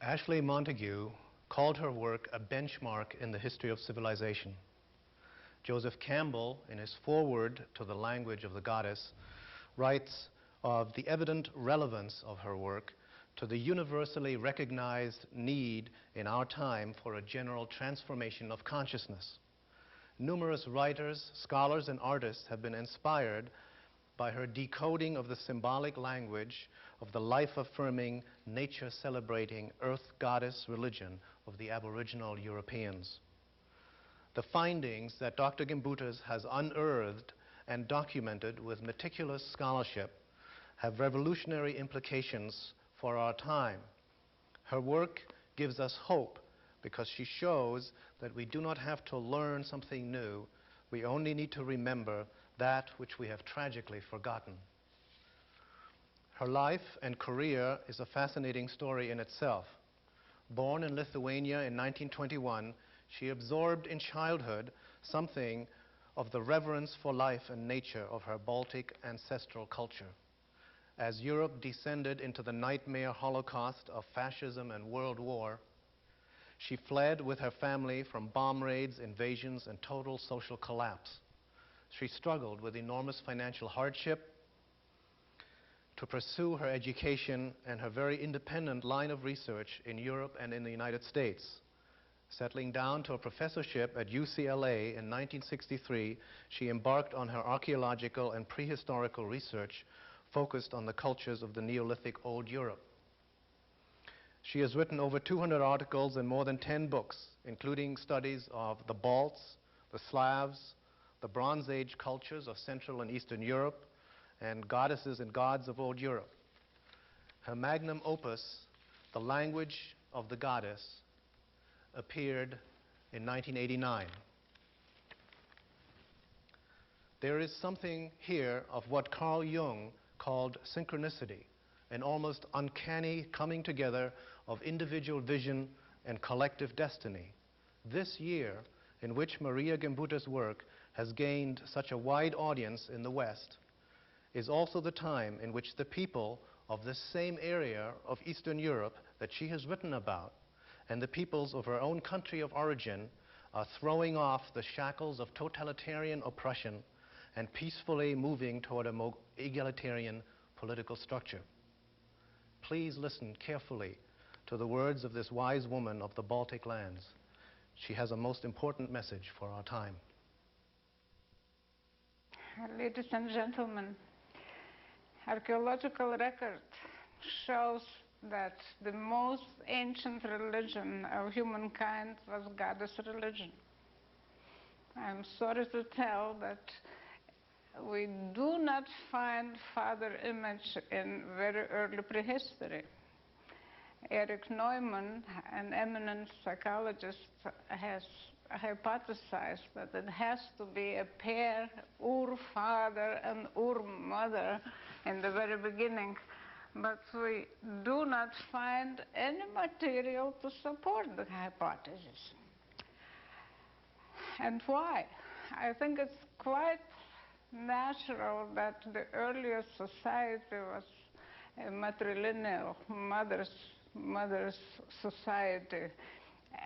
Ashley Montagu called her work a benchmark in the history of civilization. Joseph Campbell, in his foreword to The Language of the Goddess, writes of the evident relevance of her work to the universally recognized need in our time for a general transformation of consciousness. Numerous writers, scholars, and artists have been inspired by her decoding of the symbolic language of the life-affirming, nature-celebrating, earth goddess religion of the Aboriginal Europeans. The findings that Dr. Gimbutas has unearthed and documented with meticulous scholarship have revolutionary implications for our time. Her work gives us hope because she shows that we do not have to learn something new. We only need to remember that which we have tragically forgotten. Her life and career is a fascinating story in itself. Born in Lithuania in 1921, she absorbed in childhood something of the reverence for life and nature of her Baltic ancestral culture. As Europe descended into the nightmare holocaust of fascism and world war, she fled with her family from bomb raids, invasions, and total social collapse. She struggled with enormous financial hardship to pursue her education and her very independent line of research in Europe and in the United States. Settling down to a professorship at UCLA in 1963, she embarked on her archaeological and prehistorical research focused on the cultures of the Neolithic Old Europe. She has written over 200 articles and more than 10 books, including studies of the Balts, the Slavs, the Bronze Age cultures of Central and Eastern Europe, and goddesses and gods of Old Europe. Her magnum opus, The Language of the Goddess, appeared in 1989. There is something here of what Carl Jung called synchronicity, an almost uncanny coming together of individual vision and collective destiny. This year, in which Marija Gimbutas' work has gained such a wide audience in the West, is also the time in which the people of this same area of Eastern Europe that she has written about and the peoples of her own country of origin are throwing off the shackles of totalitarian oppression and peacefully moving toward a more egalitarian political structure. Please listen carefully to the words of this wise woman of the Baltic lands. She has a most important message for our time. Ladies and gentlemen, archaeological record shows that the most ancient religion of humankind was goddess religion. I'm sorry to tell that we do not find father image in very early prehistory. Erich Neumann, an eminent psychologist, has hypothesized that it has to be a pair, ur-father and ur-mother, in the very beginning. But we do not find any material to support the hypothesis. And why? I think it's quite natural that the earliest society was a matrilineal, mother's society,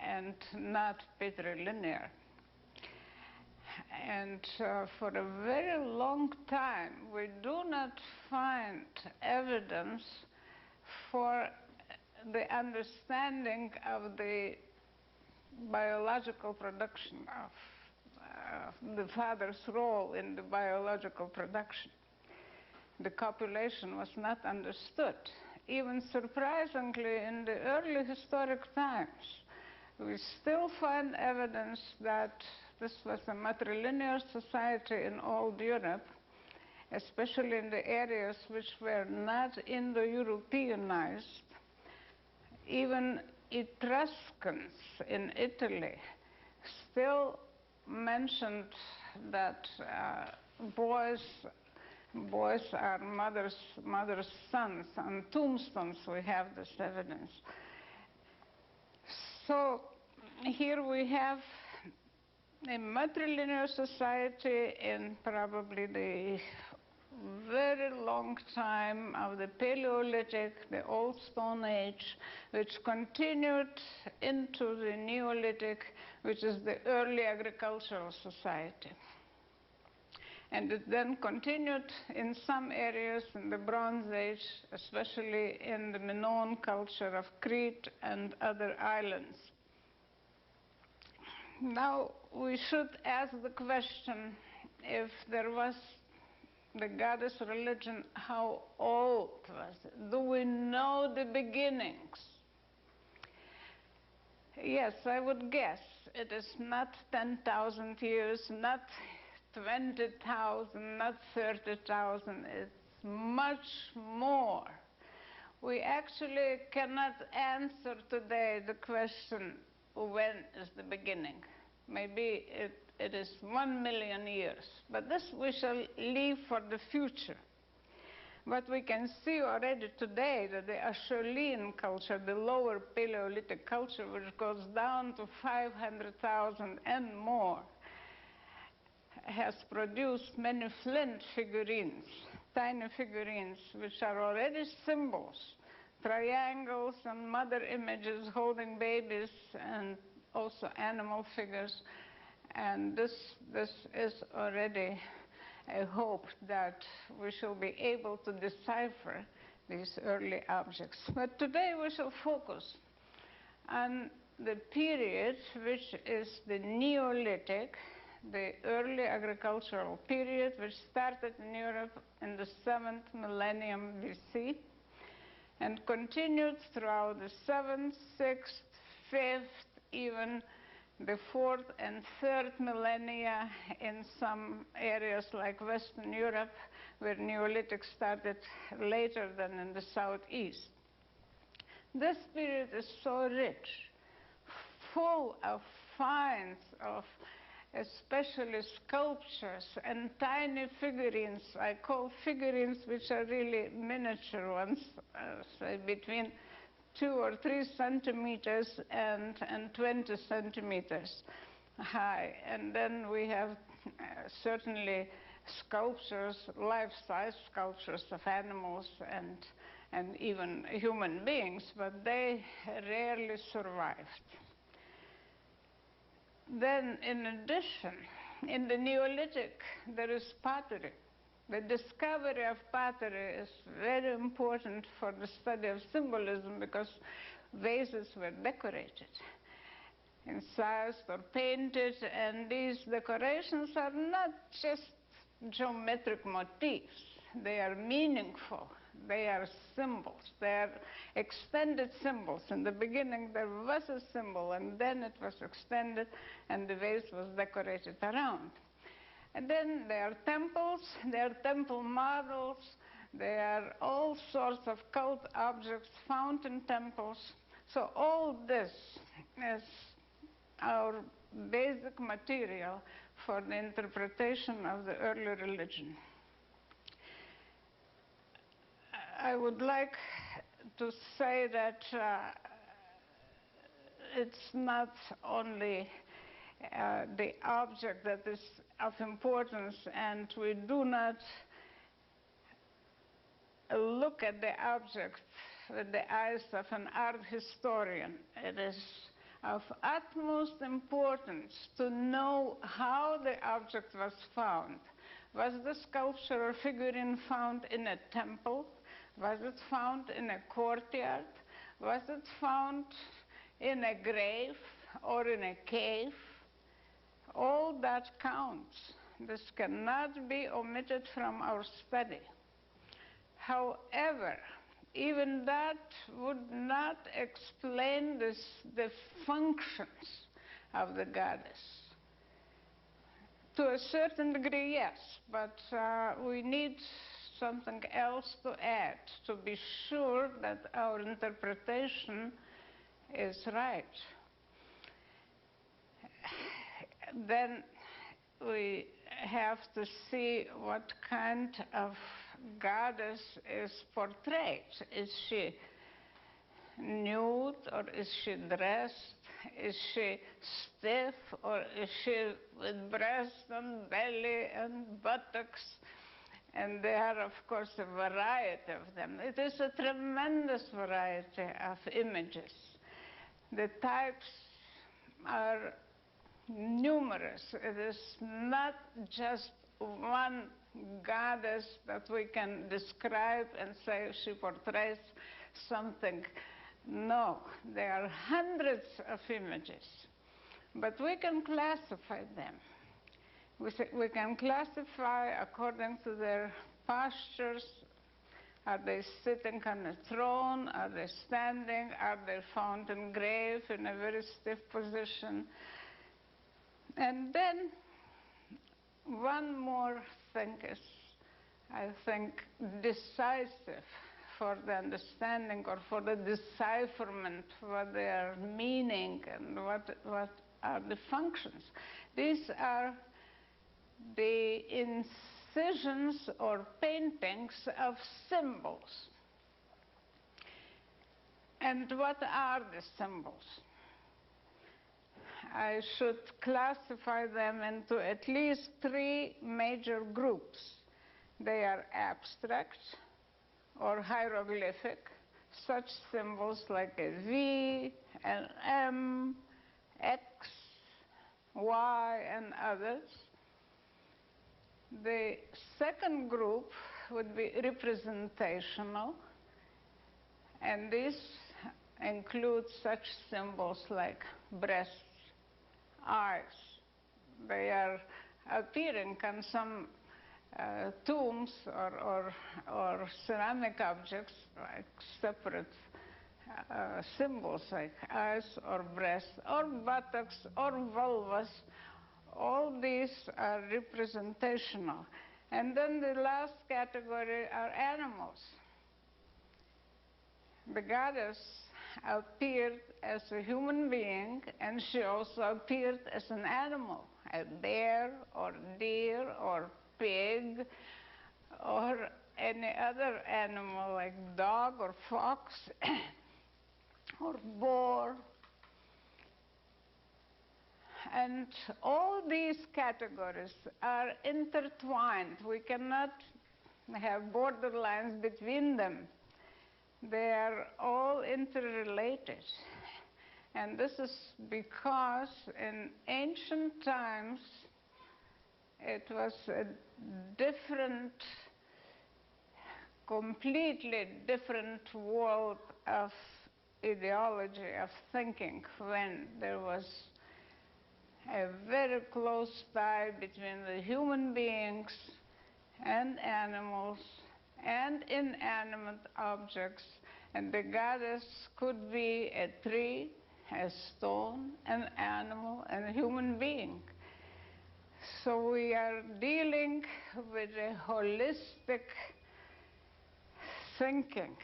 and not patrilineal. And for a very long time, we do not find evidence for the understanding of the biological production of the father's role in the biological production. The copulation was not understood. Even surprisingly, in the early historic times, we still find evidence that this was a matrilineal society in old Europe, especially in the areas which were not Indo-Europeanized. Even Etruscans in Italy still mentioned that boys are mother's sons. On tombstones we have this evidence. So here we have a matrilineal society in probably the very long time of the Paleolithic, the Old Stone Age, which continued into the Neolithic, which is the early agricultural society. And it then continued in some areas in the Bronze Age, especially in the Minoan culture of Crete and other islands. Now, we should ask the question, if there was the goddess religion, how old was it? Do we know the beginnings? Yes, I would guess it is not 10,000 years, not 20,000, not 30,000. It's much more. We actually cannot answer today the question, when is the beginning? Maybe it is 1 million years, but this we shall leave for the future. But we can see already today that the Acheulean culture, the lower Paleolithic culture, which goes down to 500,000 and more, has produced many flint figurines, tiny figurines, which are already symbols, triangles and mother images holding babies, and also animal figures. And this is already a hope that we shall be able to decipher these early objects. But today we shall focus on the period which is the Neolithic, the early agricultural period, which started in Europe in the 7th millennium BC and continued throughout the 7th, 6th, 5th, even the 4th and 3rd millennia in some areas like Western Europe, where Neolithic started later than in the southeast. This period is so rich, full of finds of especially sculptures and tiny figurines. I call figurines which are really miniature ones, say between 2 or 3 centimeters and 20 centimeters high. And then we have certainly sculptures, life-size sculptures of animals and even human beings, but they rarely survived. Then, in addition, in the Neolithic, there is pottery. The discovery of pottery is very important for the study of symbolism, because vases were decorated, incised or painted, and these decorations are not just geometric motifs. They are meaningful. They are symbols. They are extended symbols. In the beginning, there was a symbol, and then it was extended, and the vase was decorated around. And then there are temples, there are temple models, there are all sorts of cult objects found in temples. So all this is our basic material for the interpretation of the early religion. I would like to say that it's not only the object that is of importance, and we do not look at the object with the eyes of an art historian. It is of utmost importance to know how the object was found. Was the sculpture or figurine found in a temple? Was it found in a courtyard? Was it found in a grave or in a cave? All that counts. This cannot be omitted from our study. However, even that would not explain the functions of the goddess. To a certain degree, yes, but we need something else to add to be sure that our interpretation is right. Then we have to see what kind of goddess is portrayed. Is she nude, or is she dressed? Is she stiff, or is she with breast and belly and buttocks And there are, of course, a variety of them. It is a tremendous variety of images. The types are numerous. It is not just one goddess that we can describe and say she portrays something. No, there are hundreds of images, but we can classify them. We can classify according to their postures. Are they sitting on a throne? Are they standing? Are they found in grave in a very stiff position? And then one more thing is, I think, decisive for the understanding or for the decipherment, what they are meaning and what are the functions. These are the incisions or paintings of symbols. And what are the symbols? I should classify them into at least three major groups. They are abstract or hieroglyphic, such symbols like a V, an M, X, Y, and others. The second group would be representational, and this includes such symbols like breasts, eyes. They are appearing on some tombs or ceramic objects, like separate symbols like eyes or breasts or buttocks or vulvas. All these are representational. And then the last category are animals. The goddess appeared as a human being, and she also appeared as an animal, a bear or deer or pig or any other animal like dog or fox or boar. And all these categories are intertwined. We cannot have borderlines between them. They are all interrelated. And this is because in ancient times, it was a different, completely different world of ideology, of thinking, when there was a very close tie between the human beings and animals and inanimate objects. And the goddess could be a tree, a stone, an animal, and a human being. So we are dealing with a holistic thinking.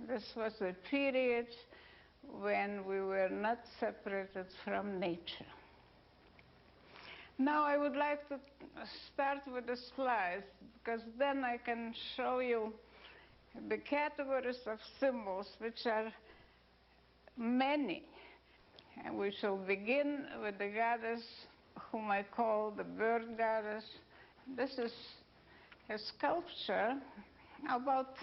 This was a period when we were not separated from nature. Now I would like to start with the slides, because then I can show you the categories of symbols, which are many. And we shall begin with the goddess whom I call the bird goddess. This is a sculpture about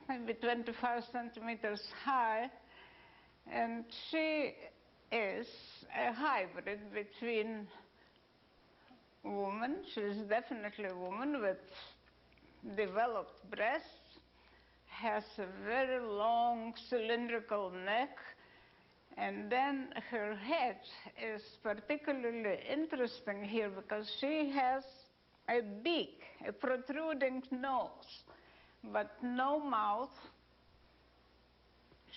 maybe 25 centimeters high, and she is a hybrid between woman. She is definitely a woman with developed breasts, has a very long cylindrical neck, and then her head is particularly interesting here because she has a beak, a protruding nose, but no mouth.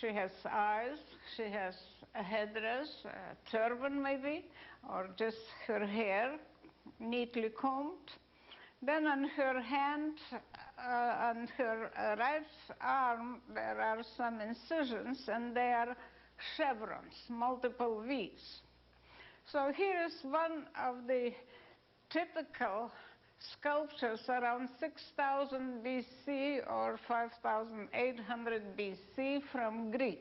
She has eyes, she has a headdress, a turban maybe, or just her hair neatly combed. Then on her hand, on her right arm, there are some incisions, and they are chevrons, multiple V's. So here is one of the typical sculptures around 6000 BC or 5800 BC from Greece.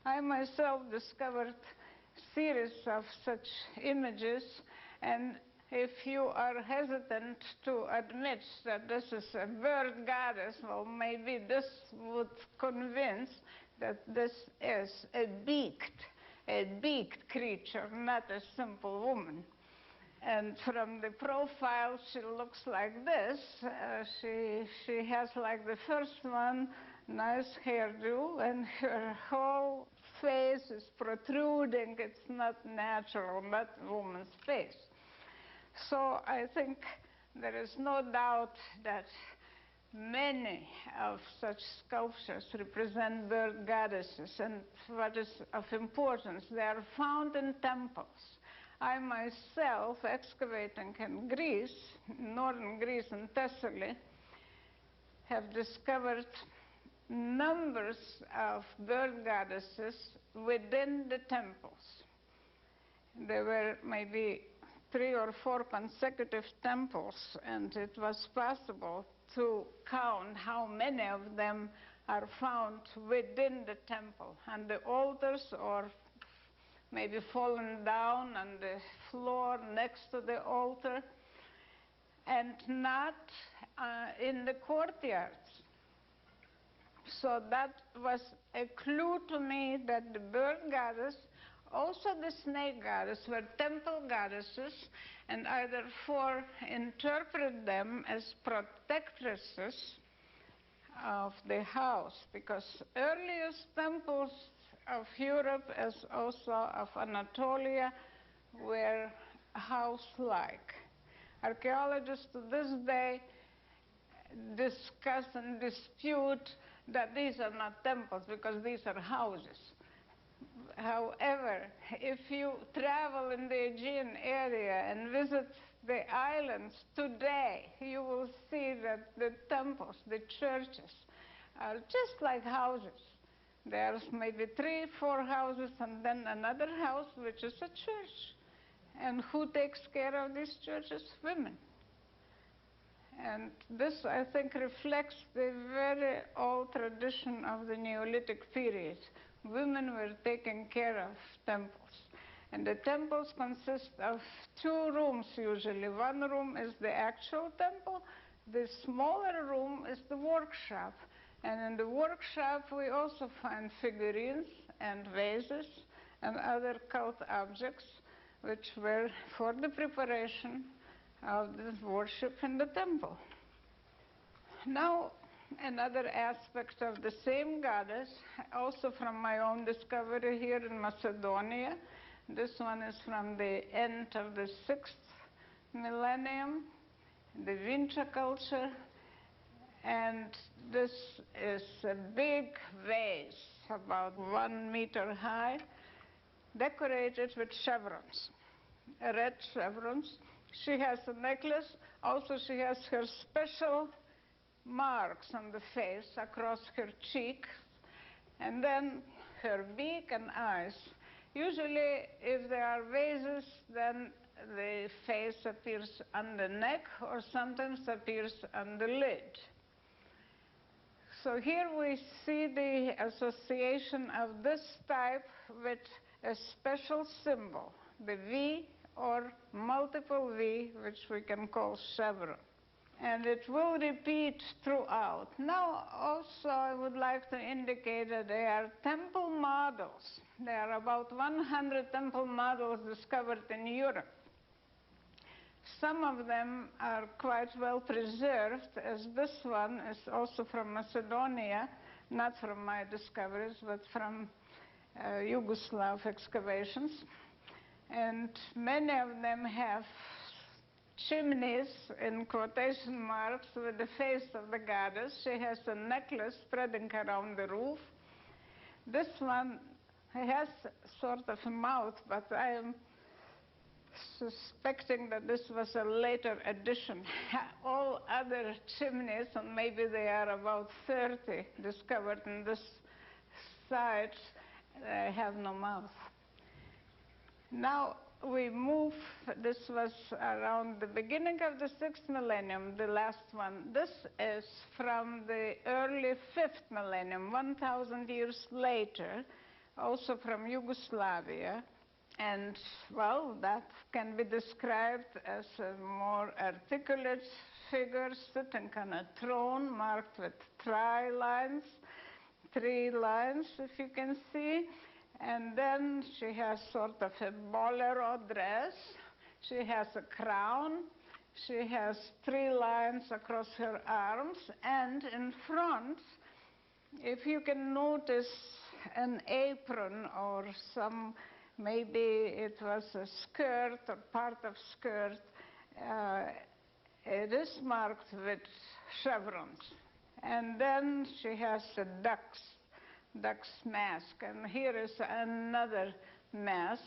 I myself discovered series of such images, and if you are hesitant to admit that this is a bird goddess, well, maybe this would convince that this is a beaked creature, not a simple woman. And from the profile, she looks like this. She has, like the first one, nice hairdo, and her whole face is protruding. It's not natural, not a woman's face. So I think there is no doubt that many of such sculptures represent bird goddesses, and what is of importance, they are found in temples. I myself, excavating in Greece, northern Greece and Thessaly, have discovered numbers of bird goddesses within the temples. There were maybe 3 or 4 consecutive temples, and it was possible to count how many of them are found within the temple, and the altars, or maybe fallen down on the floor next to the altar, and not in the courtyards. So that was a clue to me that the bird goddess, also the snake goddess, were temple goddesses, and I therefore interpret them as protectresses of the house, because earliest temples of Europe, as also of Anatolia, were house-like. Archaeologists to this day discuss and dispute that these are not temples because these are houses. However, if you travel in the Aegean area and visit the islands today, you will see that the temples, the churches, are just like houses. There's maybe 3, 4 houses and then another house, which is a church. And who takes care of these churches? Women. And this, I think, reflects the very old tradition of the Neolithic period. Women were taking care of temples. And the temples consist of 2 rooms usually. One room is the actual temple. The smaller room is the workshop. And in the workshop, we also find figurines and vases and other cult objects, which were for the preparation of the worship in the temple. Now, another aspect of the same goddess, also from my own discovery here in Macedonia. This one is from the end of the 6th millennium, the Vinča culture. And this is a big vase, about 1 meter high, decorated with chevrons, red chevrons. She has a necklace. Also, she has her special marks on the face across her cheeks, and then her beak and eyes. Usually, if there are vases, then the face appears on the neck or sometimes appears on the lid. So here we see the association of this type with a special symbol, the V or multiple V, which we can call chevron. And it will repeat throughout. Now, also, I would like to indicate that there are temple models. There are about 100 temple models discovered in Europe. Some of them are quite well preserved, as this one is also from Macedonia, not from my discoveries, but from Yugoslav excavations. And many of them have chimneys, in quotation marks, with the face of the goddess. She has a necklace spreading around the roof. This one has sort of a mouth, but I am suspecting that this was a later addition. All other chimneys, and maybe they are about 30 discovered in this site, have no mouth. Now we move, this was around the beginning of the 6th millennium, the last one. This is from the early 5th millennium, 1,000 years later, also from Yugoslavia. And, well, that can be described as a more articulate figure sitting on a throne marked with tri-lines, 3 lines, if you can see. And then she has sort of a bolero dress. She has a crown. She has 3 lines across her arms. And in front, if you can notice an apron or some, maybe it was a skirt or part of skirt, it is marked with chevrons. And then she has a duck's mask. And here is another mask,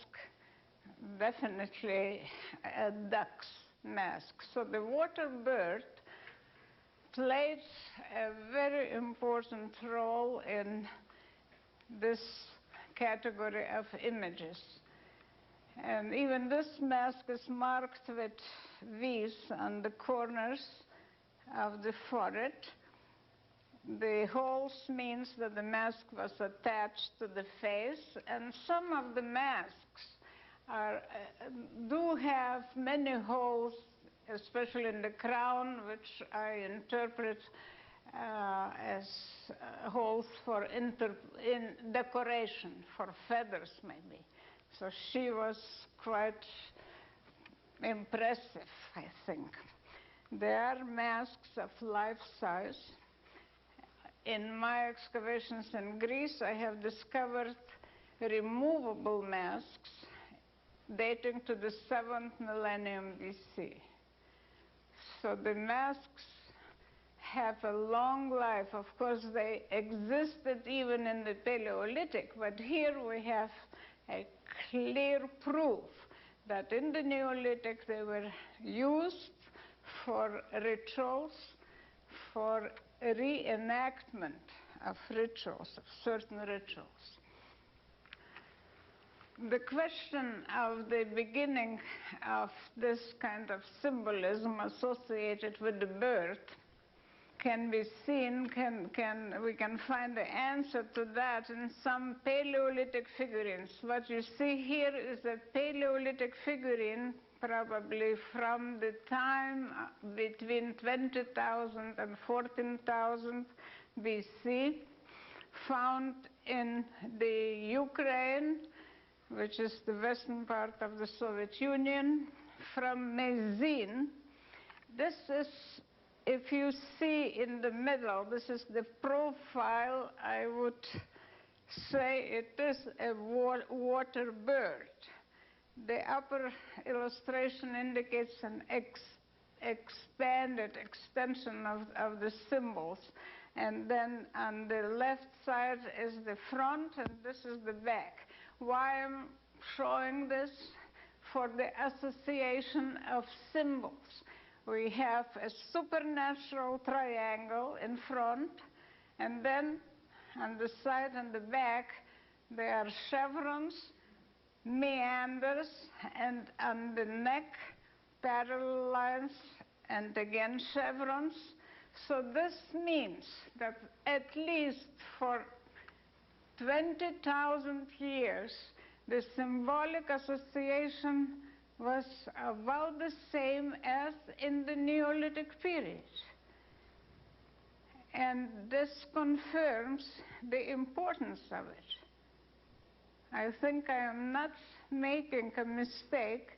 definitely a duck's mask. So the water bird played a very important role in this category of images. And even this mask is marked with V's on the corners of the forehead. The holes means that the mask was attached to the face, and some of the masks do have many holes, especially in the crown, which I interpret as holes for in decoration, for feathers maybe. So she was quite impressive, I think. There are masks of life size. In my excavations in Greece, I have discovered removable masks dating to the 7th millennium BC. So the masks have a long life. Of course, they existed even in the Paleolithic, but here we have a clear proof that in the Neolithic they were used for rituals, for reenactment of rituals, of certain rituals. The question of the beginning of this kind of symbolism associated with the bird can be seen, we can find the answer to that in some Paleolithic figurines. What you see here is a Paleolithic figurine, probably from the time between 20,000 and 14,000 BC, found in the Ukraine, which is the western part of the Soviet Union, from Mezin. This is, if you see in the middle, this is the profile, I would say it is a water bird. The upper illustration indicates an expanded extension of the symbols. And then on the left side is the front, and this is the back. Why I'm showing this? For the association of symbols. We have a supernatural triangle in front, and then on the side and the back there are chevrons, meanders, and on the neck parallel lines, and again chevrons. So this means that at least for 20,000 years the symbolic association was about the same as in the Neolithic period. And this confirms the importance of it. I think I am not making a mistake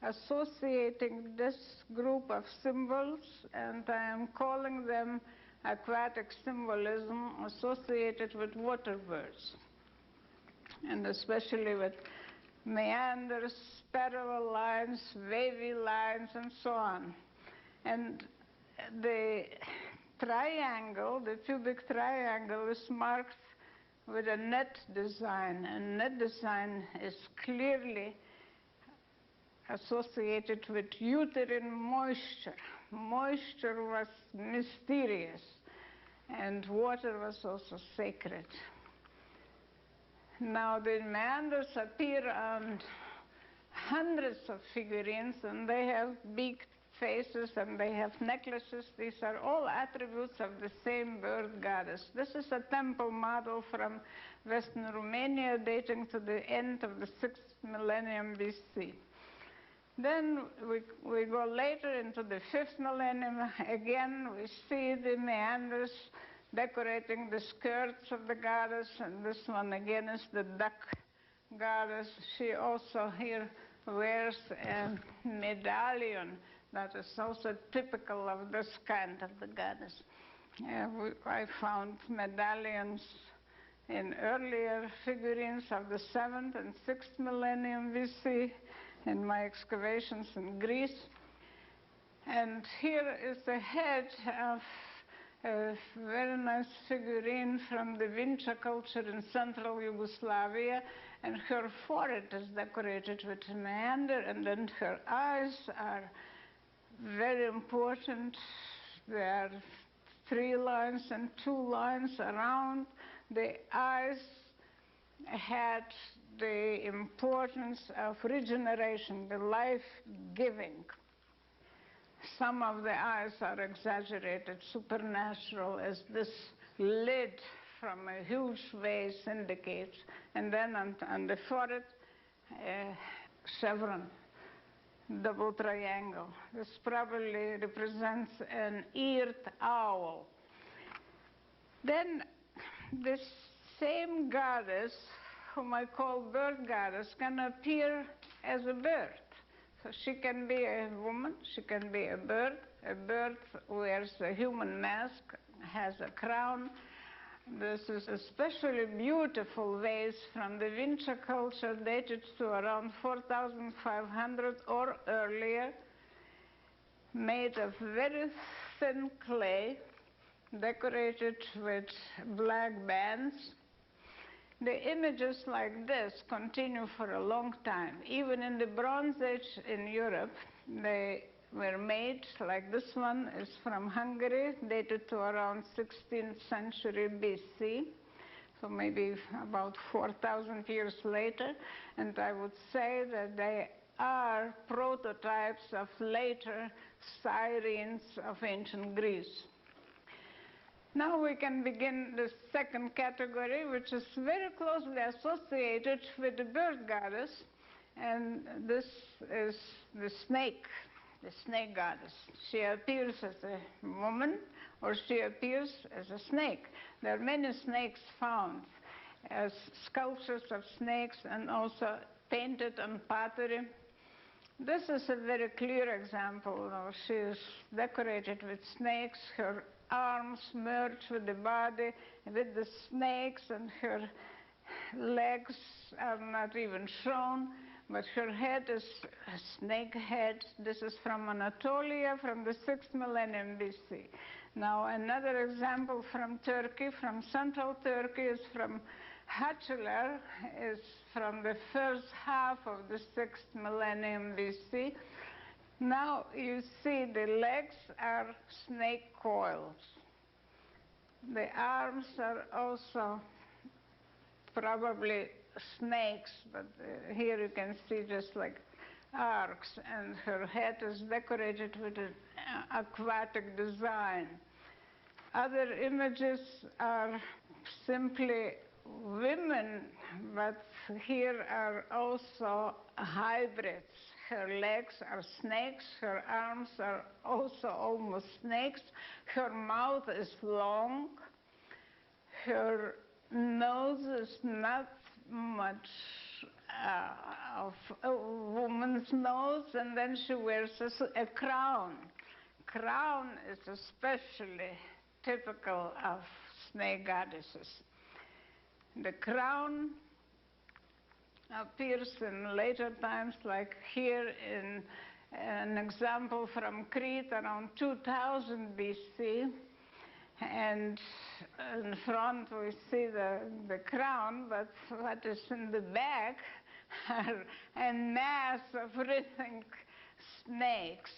associating this group of symbols, and I am calling them aquatic symbolism associated with water birds, and especially with meanders, parallel lines, wavy lines, and so on. And the triangle, the cubic triangle, is marked with a net design. And net design is clearly associated with uterine moisture. Moisture was mysterious, and water was also sacred. Now the meanders appear on hundreds of figurines, and they have beaked faces, and they have necklaces. These are all attributes of the same bird goddess. This is a temple model from Western Romania dating to the end of the 6th millennium BC. Then we go later into the 5th millennium. Again, we see the meanders decorating the skirts of the goddess, and this one again is the duck goddess. She also here wears a medallion that is also typical of this kind of the goddess. I found medallions in earlier figurines of the 7th and 6th millennium BC in my excavations in Greece. And here is the head of a very nice figurine from the Vinča culture in central Yugoslavia, and her forehead is decorated with a meander, and then her eyes are very important. There are 3 lines and 2 lines around. The eyes had the importance of regeneration, the life-giving. Some of the eyes are exaggerated, supernatural, as this lid from a huge vase indicates. And then on the forehead, a chevron, double triangle. This probably represents an eared owl. Then this same goddess, whom I call bird goddess, can appear as a bird. So she can be a woman, she can be a bird. A bird wears a human mask, has a crown. This is a especially beautiful vase from the Vinča culture dated to around 4,500 or earlier, made of very thin clay, decorated with black bands. The images like this continue for a long time. Even in the Bronze Age in Europe, they were made, like this one is from Hungary, dated to around 16th century BC, so maybe about 4,000 years later. And I would say that they are prototypes of later sirens of ancient Greece. Now we can begin the second category, which is very closely associated with the bird goddess, and this is the snake goddess. She appears as a woman, or she appears as a snake. There are many snakes found as sculptures of snakes and also painted on pottery. This is a very clear example. She is decorated with snakes. Her arms merge with the body, with the snakes, and her legs are not even shown, but her head is a snake head. This is from Anatolia, from the 6th millennium BC. Now another example from Turkey, from central Turkey, is from Haçlılar, is from the first half of the 6th millennium BC. Now you see the legs are snake coils. The arms are also probably snakes, but here you can see just like arcs, and her head is decorated with an aquatic design. Other images are simply women, but here are also hybrids. Her legs are snakes, her arms are also almost snakes, her mouth is long, her nose is not much of a woman's nose, and then she wears a crown. Crown is especially typical of snake goddesses. The crown appears in later times, like here in an example from Crete around 2000 BC. And in front we see the crown, but what is in the back are a mass of writhing snakes.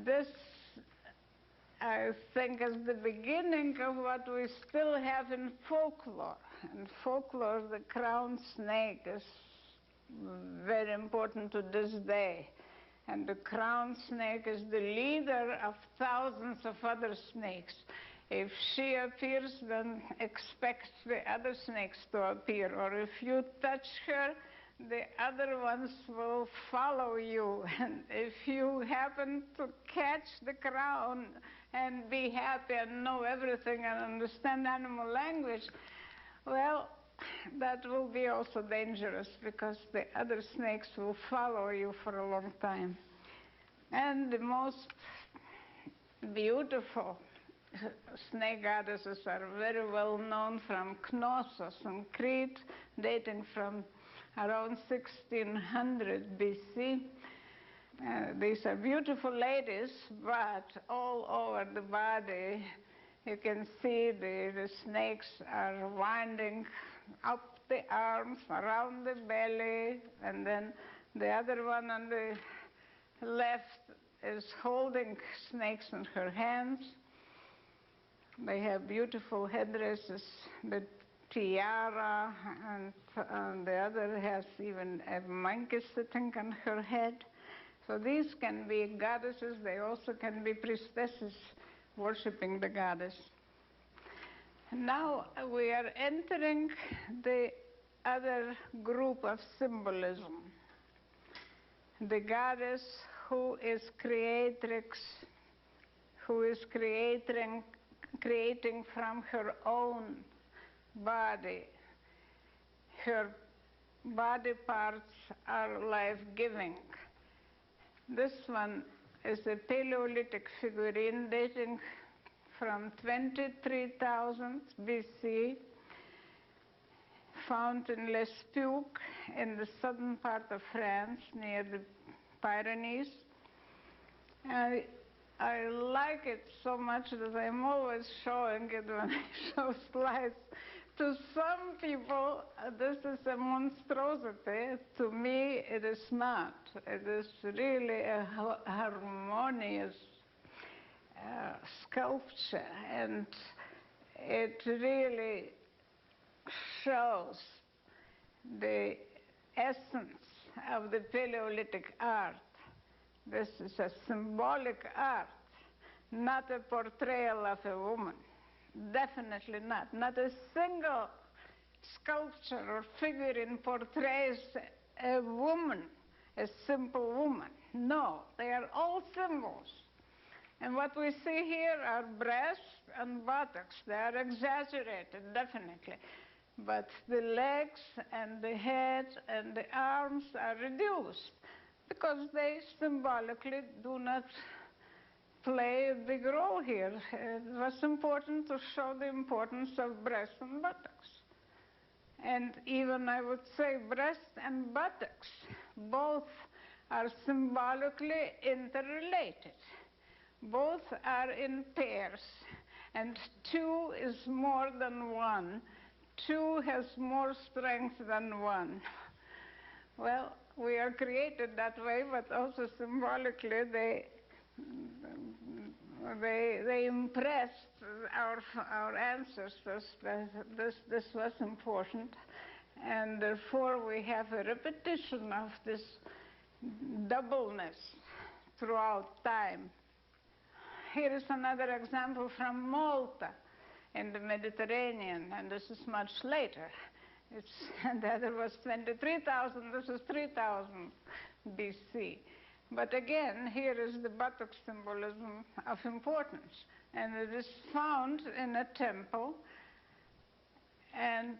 This, I think, is the beginning of what we still have in folklore. In folklore, the crowned snake is very important to this day. and the crown snake is the leader of thousands of other snakes. If she appears, then expect the other snakes to appear, or if you touch her, the other ones will follow you. And if you happen to catch the crown and be happy and know everything and understand animal language, well, that will be also dangerous, because the other snakes will follow you for a long time. And the most beautiful snake goddesses are very well known from Knossos in Crete, dating from around 1600 BC. These are beautiful ladies, but all over the body you can see the snakes are winding up the arms, around the belly, and then the other one on the left is holding snakes in her hands. They have beautiful headdresses, the tiara, and the other has even a monkey sitting on her head. So these can be goddesses. They also can be priestesses worshipping the goddess. Now we are entering the other group of symbolism. The goddess who is creatrix, who is creating from her own body. Her body parts are life-giving. This one is a Paleolithic figurine dating from 23,000 BC, found in Les Puig in the southern part of France near the Pyrenees. I like it so much that I'm always showing it when I show slides. To some people, this is a monstrosity. To me, it is not. It is really a harmonious sculpture, and it really shows the essence of the Paleolithic art. This is a symbolic art, not a portrayal of a woman. Definitely not. Not a single sculpture or figurine portrays a woman, a simple woman. No, they are all symbols. And what we see here are breasts and buttocks. They are exaggerated, definitely. But the legs and the head and the arms are reduced because they symbolically do not play a big role here. It was important to show the importance of breasts and buttocks. And even I would say breasts and buttocks, both are symbolically interrelated. Both are in pairs, and two is more than one. Two has more strength than one. Well, we are created that way, but also symbolically they impressed our ancestors that this was important, and therefore we have a repetition of this doubleness throughout time. Here is another example from Malta in the Mediterranean, and this is much later. And the other was 23,000, this is 3,000 BC. But again, here is the buttock symbolism of importance. And it is found in a temple, and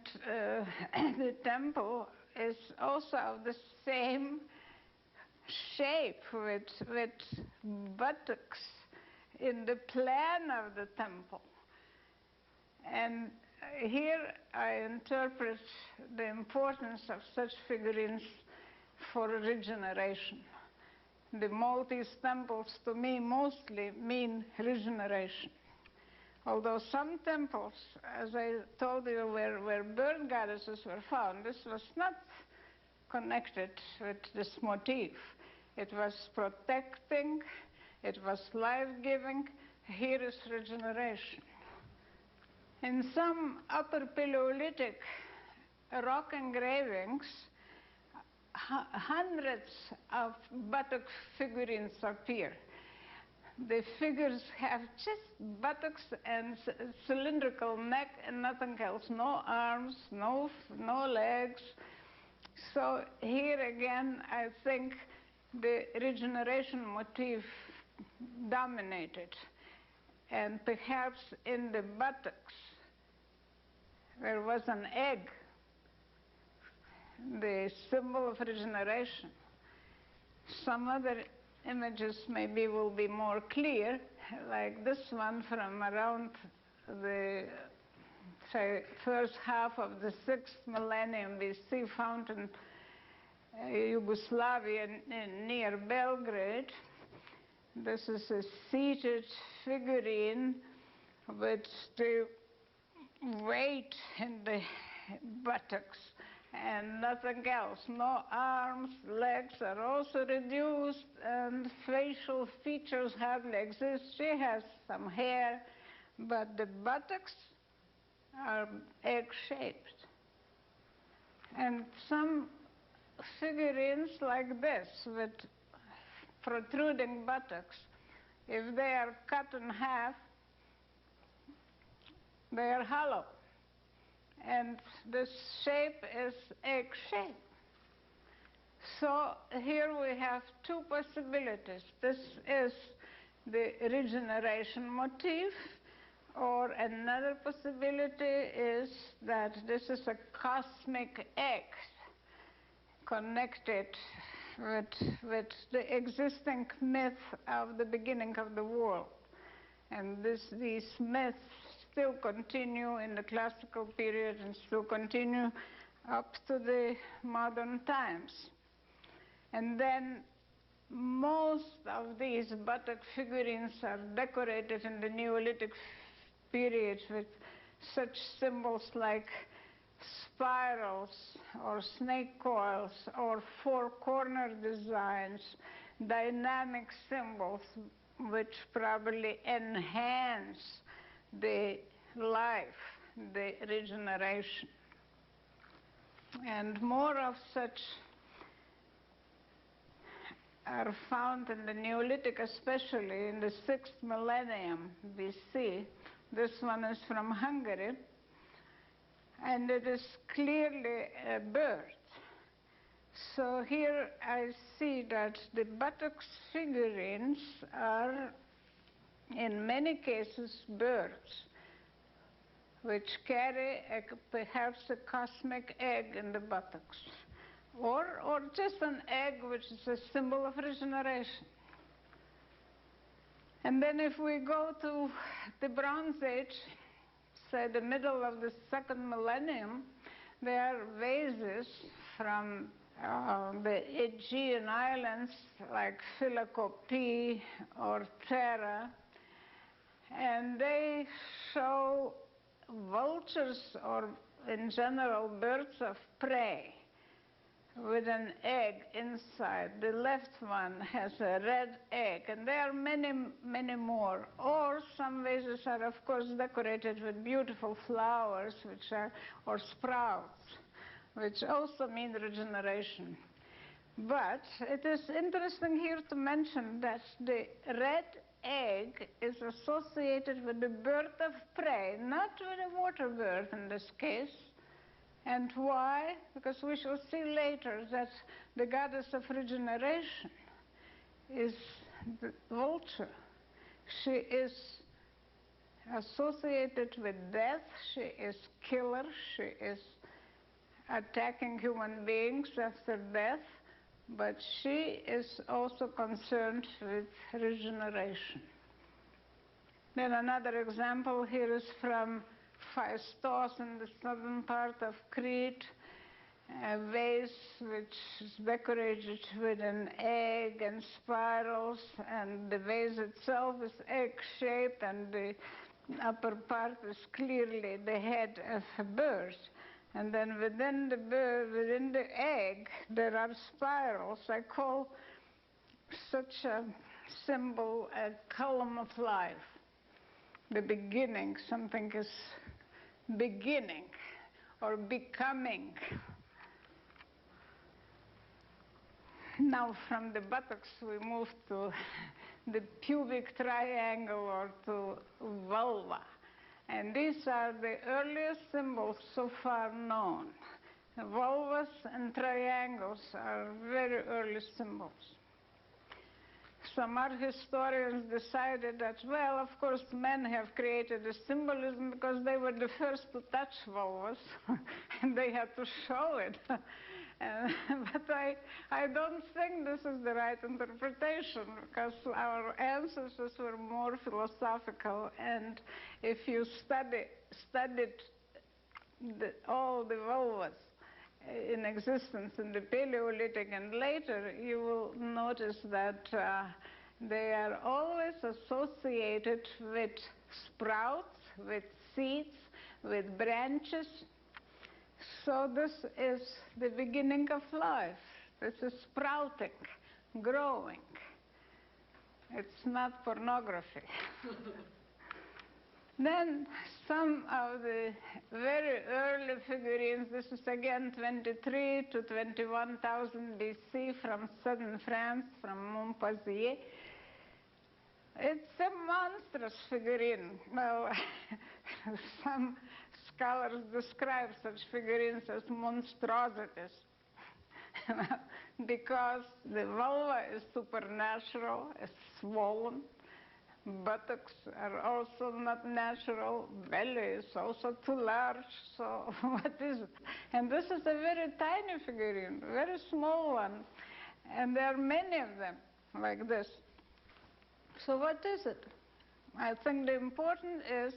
the temple is also of the same shape with buttocks in the plan of the temple. And here I interpret the importance of such figurines for regeneration. The Maltese temples, to me, mostly mean regeneration. Although some temples, as I told you, where bird goddesses were found, this was not connected with this motif. It was protecting, it was life-giving. Here is regeneration. In some Upper Paleolithic rock engravings, hundreds of buttock figurines appear. The figures have just buttocks and cylindrical neck and nothing else, no arms, no legs. So here again, I think the regeneration motif dominated. And perhaps in the buttocks, there was an egg, the symbol of regeneration. Some other images maybe will be more clear, like this one from around the first half of the 6th millennium BC, found in Yugoslavia near Belgrade. This is a seated figurine with the weight in the buttocks and nothing else. No arms, legs are also reduced, and facial features hardly exist. She has some hair, but the buttocks are egg-shaped. And some figurines like this with protruding buttocks, if they are cut in half, they are hollow. And this shape is egg-shaped. So here we have two possibilities. This is the regeneration motif, or another possibility is that this is a cosmic egg connected with the existing myth of the beginning of the world. And these myths still continue in the classical period and still continue up to the modern times. And then most of these buttock figurines are decorated in the Neolithic period with such symbols like spirals or snake coils or four-corner designs, dynamic symbols which probably enhance the life, the regeneration. And more of such are found in the Neolithic, especially in the 6th millennium BC. This one is from Hungary, and it is clearly a bird. So here I see that the buttocks figurines are, in many cases, birds, which carry perhaps a cosmic egg in the buttocks, or just an egg which is a symbol of regeneration. And then if we go to the Bronze Age, say the middle of the 2nd millennium, there are vases from the Aegean islands like Philokopi or Thera, and they show vultures or in general birds of prey with an egg inside. The left one has a red egg, and there are many, many more. Or some vases are, of course, decorated with beautiful flowers, or sprouts, which also mean regeneration. But it is interesting here to mention that the red egg is associated with the bird of prey, not with a water bird in this case. And why? Because we shall see later that the goddess of regeneration is the vulture. She is associated with death. She is killer. She is attacking human beings after death. But she is also concerned with regeneration. Then another example here is from Phaistos in the southern part of Crete, a vase which is decorated with an egg and spirals, and the vase itself is egg-shaped, and the upper part is clearly the head of a bird. And then within the bird, within the egg, there are spirals. I call such a symbol a column of life. The beginning, something is beginning or becoming. Now from the buttocks we move to the pubic triangle or to vulva. And these are the earliest symbols so far known. Vulvas and triangles are very early symbols. Some art historians decided that, well, of course, men have created a symbolism because they were the first to touch vulvas, and they had to show it. But I don't think this is the right interpretation, because our ancestors were more philosophical, and if you studied all the vulvas in existence in the Paleolithic and later, you will notice that they are always associated with sprouts, with seeds, with branches. So this is the beginning of life. This is sprouting, growing. It's not pornography. Then some of the very early figurines, this is again 23 to 21,000 BC from southern France, from Montpensier. It's a monstrous figurine. Well, some scholars describe such figurines as monstrosities because the vulva is supernatural, it's swollen. Buttocks are also not natural. Belly is also too large. So what is it? And this is a very tiny figurine, very small one. And there are many of them like this. So what is it? I think the important is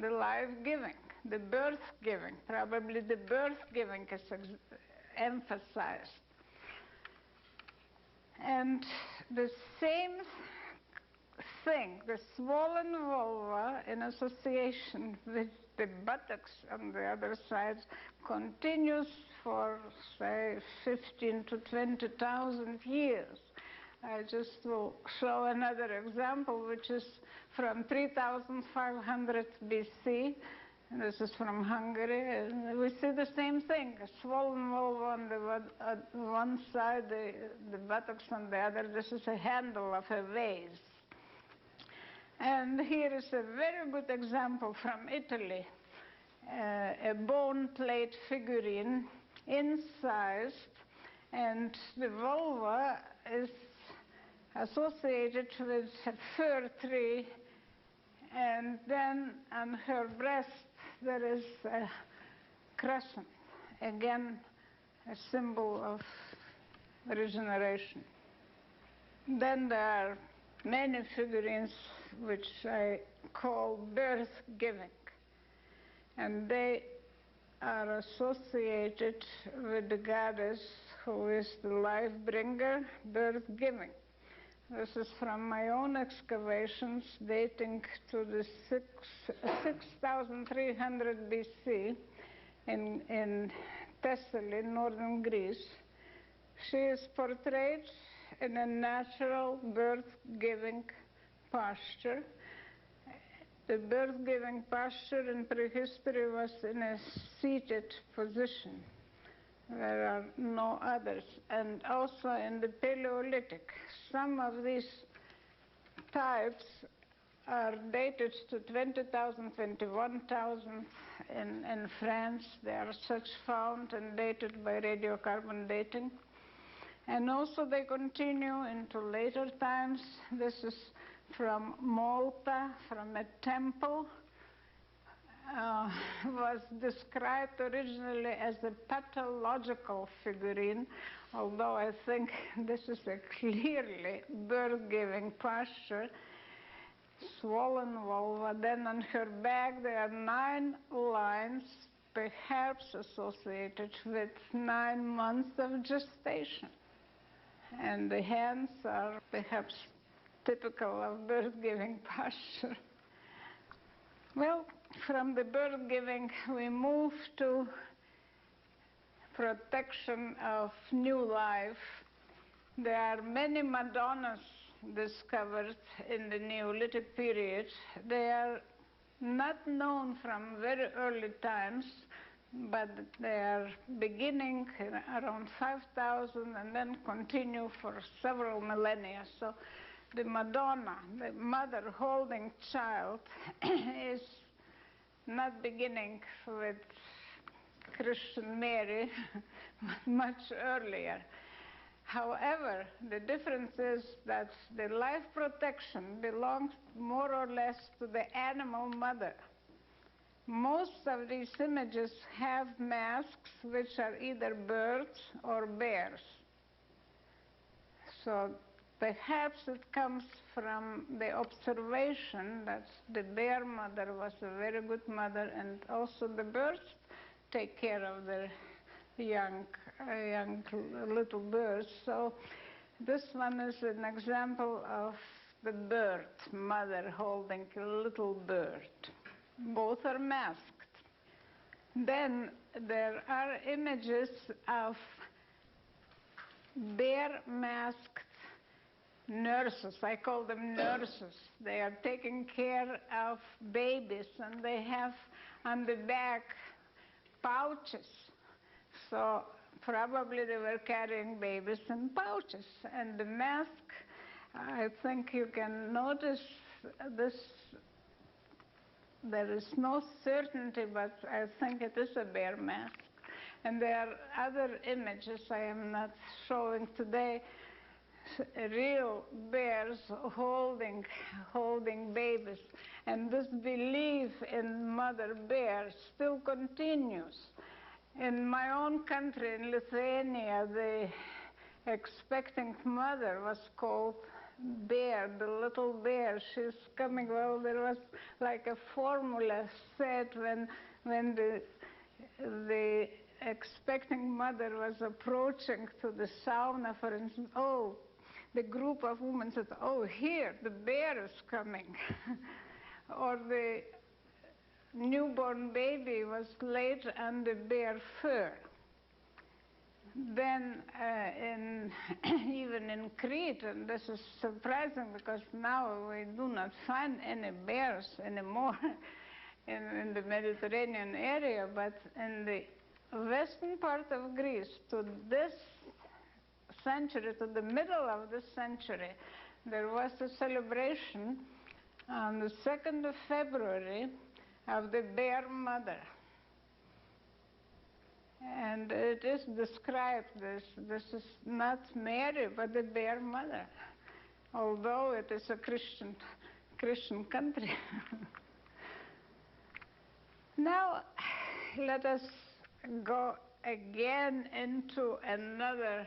the life-giving, the birth-giving. Probably the birth-giving is emphasized. And the same thing, the swollen vulva in association with the buttocks on the other side continues for, say, 15 to 20,000 years. I just will show another example, which is from 3,500 BC. This is from Hungary. And we see the same thing, a swollen vulva on the one side, the buttocks on the other. This is a handle of a vase. And here is a very good example from Italy, a bone plate figurine, incised, and the vulva is associated with a fir tree, and then on her breast there is a crescent, again a symbol of regeneration. Then there are many figurines which I call birth-giving, and they are associated with the goddess who is the life-bringer, birth-giving. This is from my own excavations dating to the 6,300 BC in Thessaly, northern Greece. She is portrayed in a natural birth-giving posture. The birth-giving posture in prehistory was in a seated position. There are no others. And also in the Paleolithic, some of these types are dated to 20,000, 21,000 in France. There are such found and dated by radiocarbon dating. And also they continue into later times. This is from Malta, from a temple. Was described originally as a pathological figurine, although I think this is a clearly birth-giving posture. Swollen vulva. Then on her back there are 9 lines, perhaps associated with 9 months of gestation. And the hands are perhaps typical of birth-giving posture. Well, from the birth-giving, we move to protection of new life. There are many Madonnas discovered in the Neolithic period. They are not known from very early times, but they are beginning around 5,000 and then continue for several millennia. So the Madonna, the mother holding child, is not beginning with Christian Mary, but much earlier. However, the difference is that the life protection belongs more or less to the animal mother. Most of these images have masks which are either birds or bears. So perhaps it comes from the observation that the bear mother was a very good mother, and also the birds take care of their young little birds. So this one is an example of the bird mother holding a little bird. Both are masked. Then there are images of bear masked nurses. I call them nurses. They are taking care of babies, and they have on the back pouches. So probably they were carrying babies in pouches. And the mask, I think you can notice this. There is no certainty, but I think it is a bear mask. And there are other images I am not showing today, real bears holding babies. And this belief in mother bear still continues. In my own country, in Lithuania, the expecting mother was called Bear, the little bear. She's coming. Well, there was like a formula said when the expecting mother was approaching to the sauna, for instance. Oh, the group of women said, "Oh, here the bear is coming," or the newborn baby was laid on the bear fur. Then even in Crete, and this is surprising because now we do not find any bears anymore in the Mediterranean area, but in the western part of Greece, to this century, to the middle of this century, there was a celebration on the 2nd of February of the bear mother. And it is described, this is not Mary, but the bear mother, although it is a Christian country. Now, let us go again into another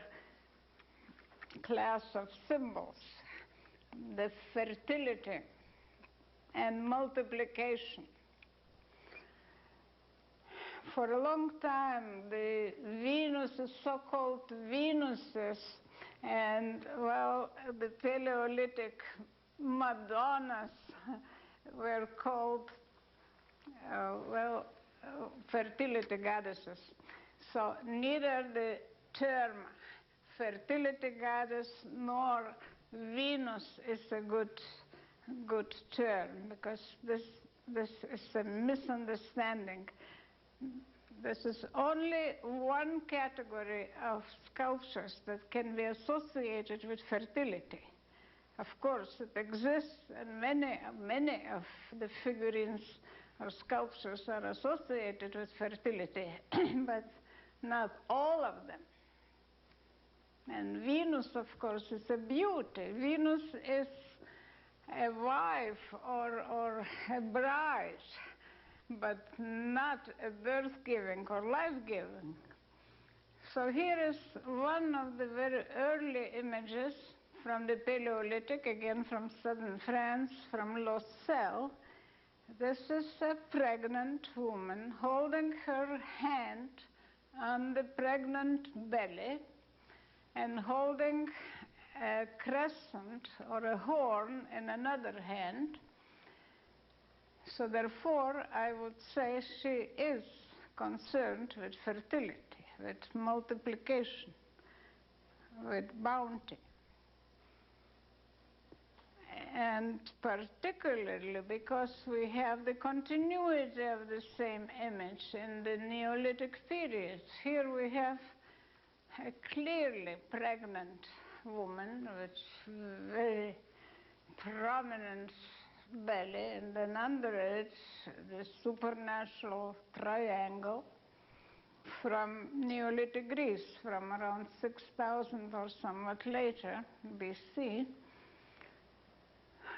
class of symbols, the fertility and multiplication. For a long time, the Venuses, so-called Venuses, and, well, the Paleolithic Madonnas were called, fertility goddesses. So neither the term fertility goddess nor Venus is a good term, because this is a misunderstanding. This is only one category of sculptures that can be associated with fertility. Of course, it exists, and many of the figurines or sculptures are associated with fertility, but not all of them. And Venus, of course, is a beauty. Venus is a wife or a bride, but not a birth-giving or life-giving. So here is one of the very early images from the Paleolithic, again from southern France, from Locelle. This is a pregnant woman holding her hand on the pregnant belly and holding a crescent or a horn in another hand. So therefore, I would say she is concerned with fertility, with multiplication, with bounty. and particularly because we have the continuity of the same image in the Neolithic period. Here we have a clearly pregnant woman with very prominent belly, and then under it the supernatural triangle from Neolithic Greece, from around 6,000 or somewhat later BC.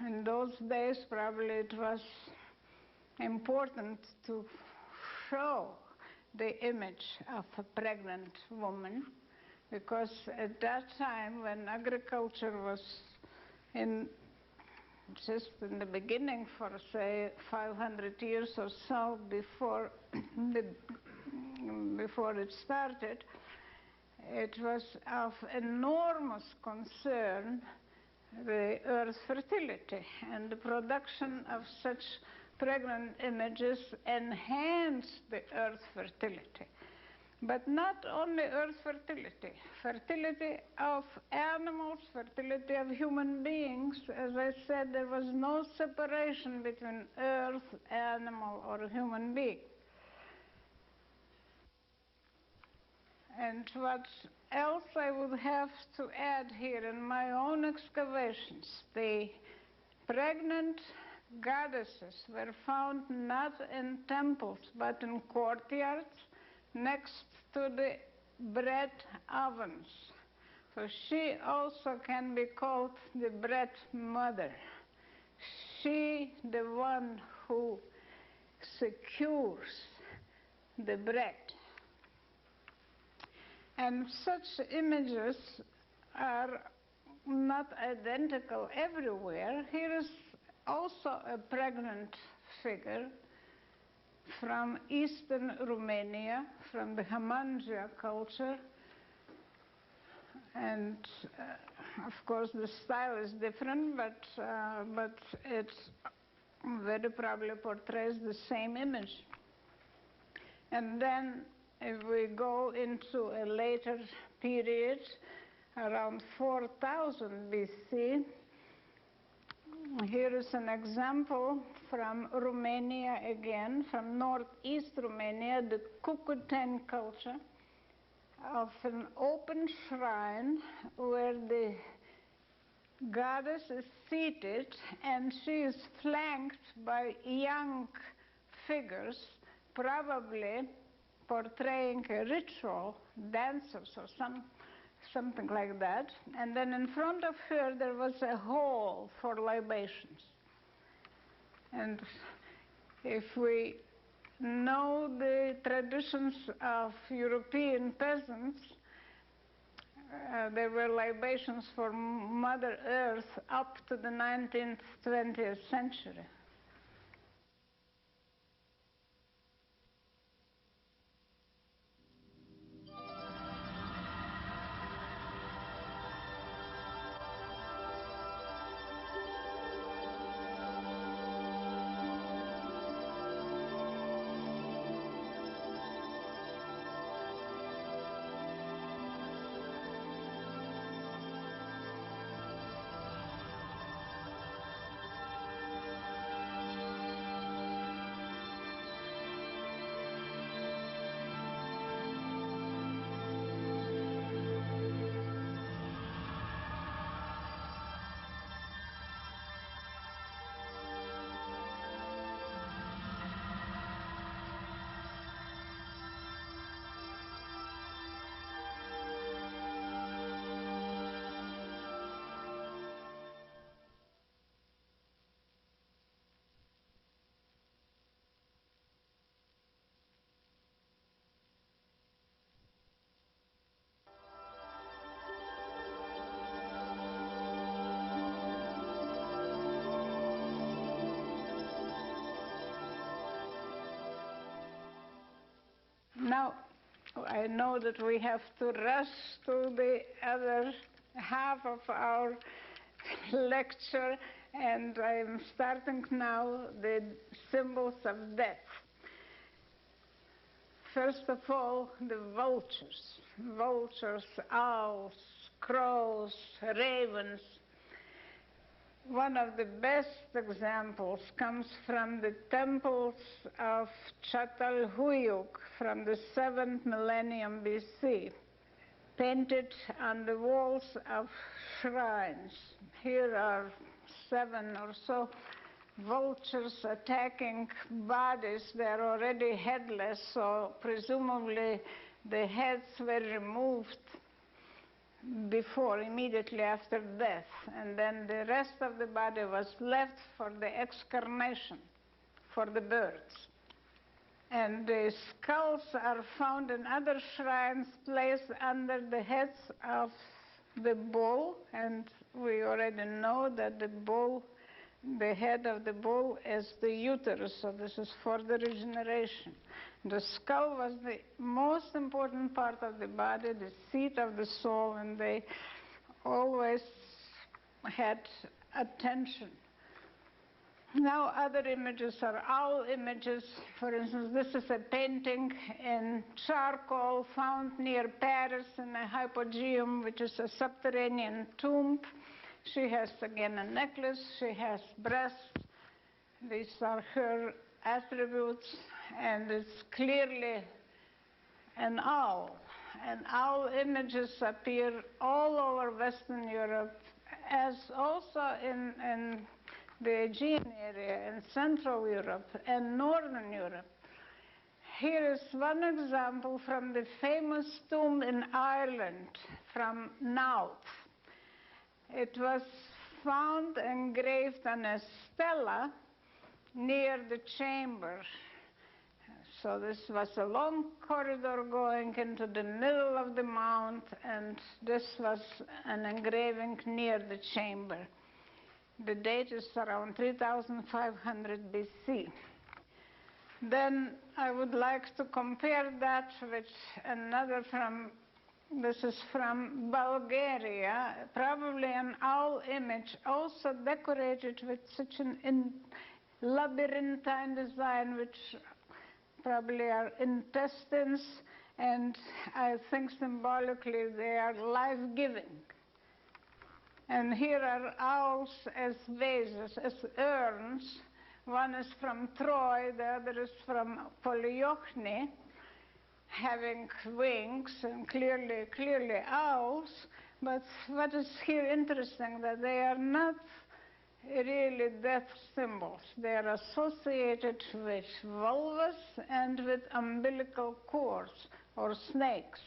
In those days, probably it was important to show the image of a pregnant woman, because at that time, when agriculture was just in the beginning, for say 500 years or so before before it started, it was of enormous concern the earth's fertility, and the production of such pregnant images enhanced the earth's fertility. But not only earth fertility, fertility of animals, fertility of human beings. As I said, there was no separation between earth, animal, or human being. And what else I would have to add here in my own excavations, the pregnant goddesses were found not in temples, but in courtyards next to the bread ovens. So she also can be called the bread mother. She, the one who secures the bread. And such images are not identical everywhere. Here is also a pregnant figure from eastern Romania, from the Hamangia culture. And of course the style is different, but it very probably portrays the same image. And then if we go into a later period, around 4000 BC, here is an example from Romania again, from northeast Romania, the Cucuteni culture, of an open shrine where the goddess is seated and she is flanked by young figures, probably portraying a ritual, dancers or something like that. And then in front of her there was a hall for libations. And if we know the traditions of European peasants, there were libations for Mother Earth up to the 19th, 20th century. Now, I know that we have to rush to the other half of our lecture, and I'm starting now the symbols of death. First of all, the vultures. Vultures, owls, crows, ravens. one of the best examples comes from the temples of Çatalhöyük from the 7th millennium BC, painted on the walls of shrines. Here are 7 or so vultures attacking bodies. They're already headless, so presumably the heads were removed immediately after death, and then the rest of the body was left for the excarnation, for the birds. And the skulls are found in other shrines placed under the heads of the bull, and we already know that the head of the bull is the uterus, so this is for the regeneration. The skull was the most important part of the body, the seat of the soul, and they always had attention. Now other images are owl images. For instance, this is a painting in charcoal found near Paris in a hypogeum, which is a subterranean tomb. She has again a necklace, she has breasts. These are her attributes, and it's clearly an owl. And owl images appear all over Western Europe, as also in the Aegean area, in Central Europe and Northern Europe. Here is one example from the famous tomb in Ireland, from Naut. It was found engraved on a stela near the chamber. So this was a long corridor going into the middle of the mount, and this was an engraving near the chamber. The date is around 3500 BC. Then I would like to compare that with another this is from Bulgaria, probably an owl image, also decorated with such an labyrinthine design, which probably are intestines, and I think symbolically they are life-giving. And here are owls as vases, as urns. One is from Troy, the other is from Polyokni, having wings and clearly owls. But what is here interesting, that they are not really death symbols. They are associated with vulvas and with umbilical cords or snakes.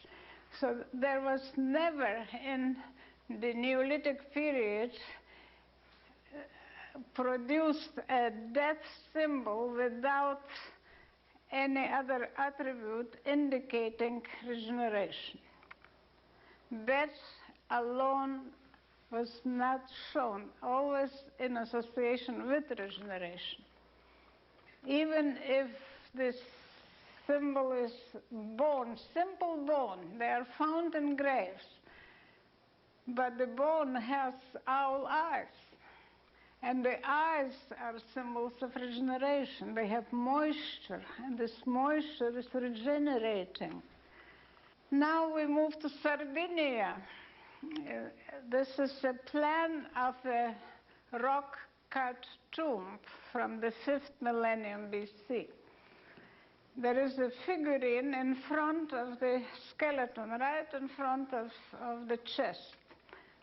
So there was never in the Neolithic period produced a death symbol without any other attribute indicating regeneration. Death alone was not shown, always in association with regeneration. Even if this symbol is bone, simple bone, they are found in graves, but the bone has owl eyes. And the eyes are symbols of regeneration. They have moisture, and this moisture is regenerating. Now we move to Sardinia. This is a plan of a rock-cut tomb from the 5th millennium BC. There is a figurine in front of the skeleton, right in front of the chest,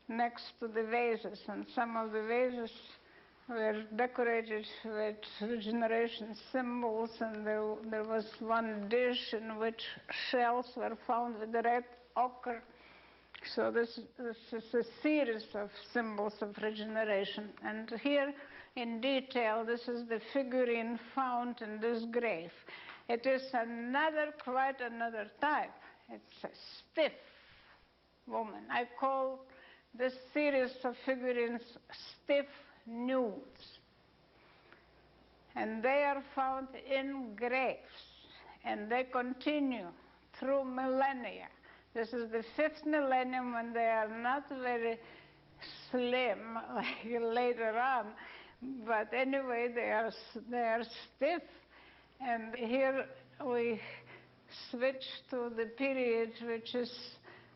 next to the vases, and some of the vases were decorated with regeneration symbols, and there was one dish in which shells were found with red ochre. So this is a series of symbols of regeneration. And here, in detail, this is the figurine found in this grave. It is quite another type. It's a stiff woman. I call this series of figurines stiff nudes. And they are found in graves, and they continue through millennia. This is the 5th millennium, when they are not very slim like later on, but anyway, they are stiff. And here we switch to the period which is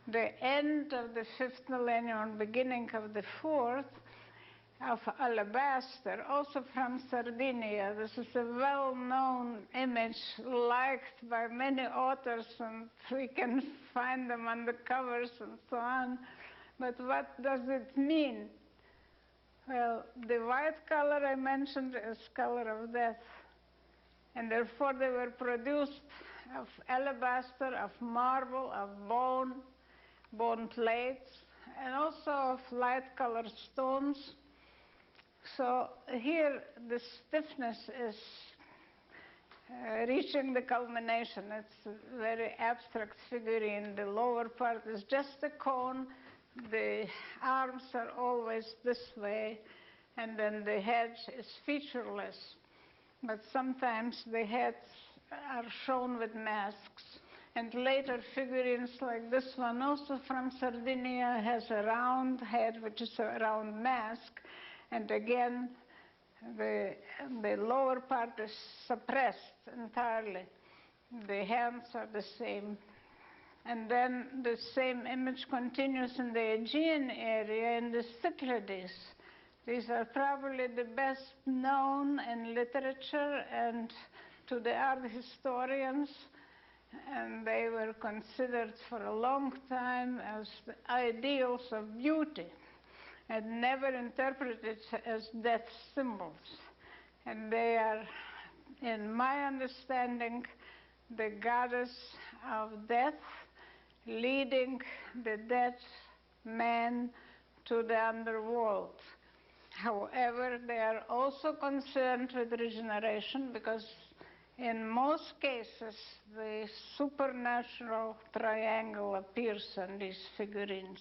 the end of the 5th millennium, beginning of the 4th, of alabaster, also from Sardinia. This is a well-known image liked by many authors, and we can find them on the covers and so on. But what does it mean? Well, the white color I mentioned is color of death, and therefore they were produced of alabaster, of marble, of bone plates, and also of light-colored stones. So here the stiffness is reaching the culmination. It's a very abstract figurine. The lower part is just a cone. The arms are always this way, and then the head is featureless. But sometimes the heads are shown with masks. And later figurines like this one, also from Sardinia, has a round head, which is a round mask. And again, the lower part is suppressed entirely. The hands are the same. And then the same image continues in the Aegean area in the Cyclades. These are probably the best known in literature and to the art historians, and they were considered for a long time as the ideals of beauty and never interpreted as death symbols. And they are, in my understanding, the goddess of death, leading the dead man to the underworld. However, they are also concerned with regeneration, because in most cases the supernatural triangle appears on these figurines.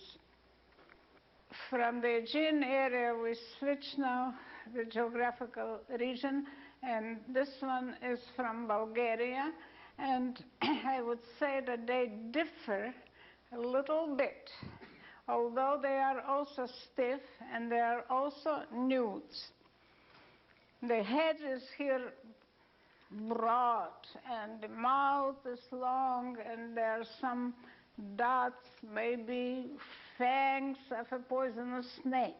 From the Aegean area we switch now the geographical region, and this one is from Bulgaria, and I would say that they differ a little bit, although they are also stiff and they are also nudes. The head is here broad, and the mouth is long, and there are some dots, maybe fangs of a poisonous snake.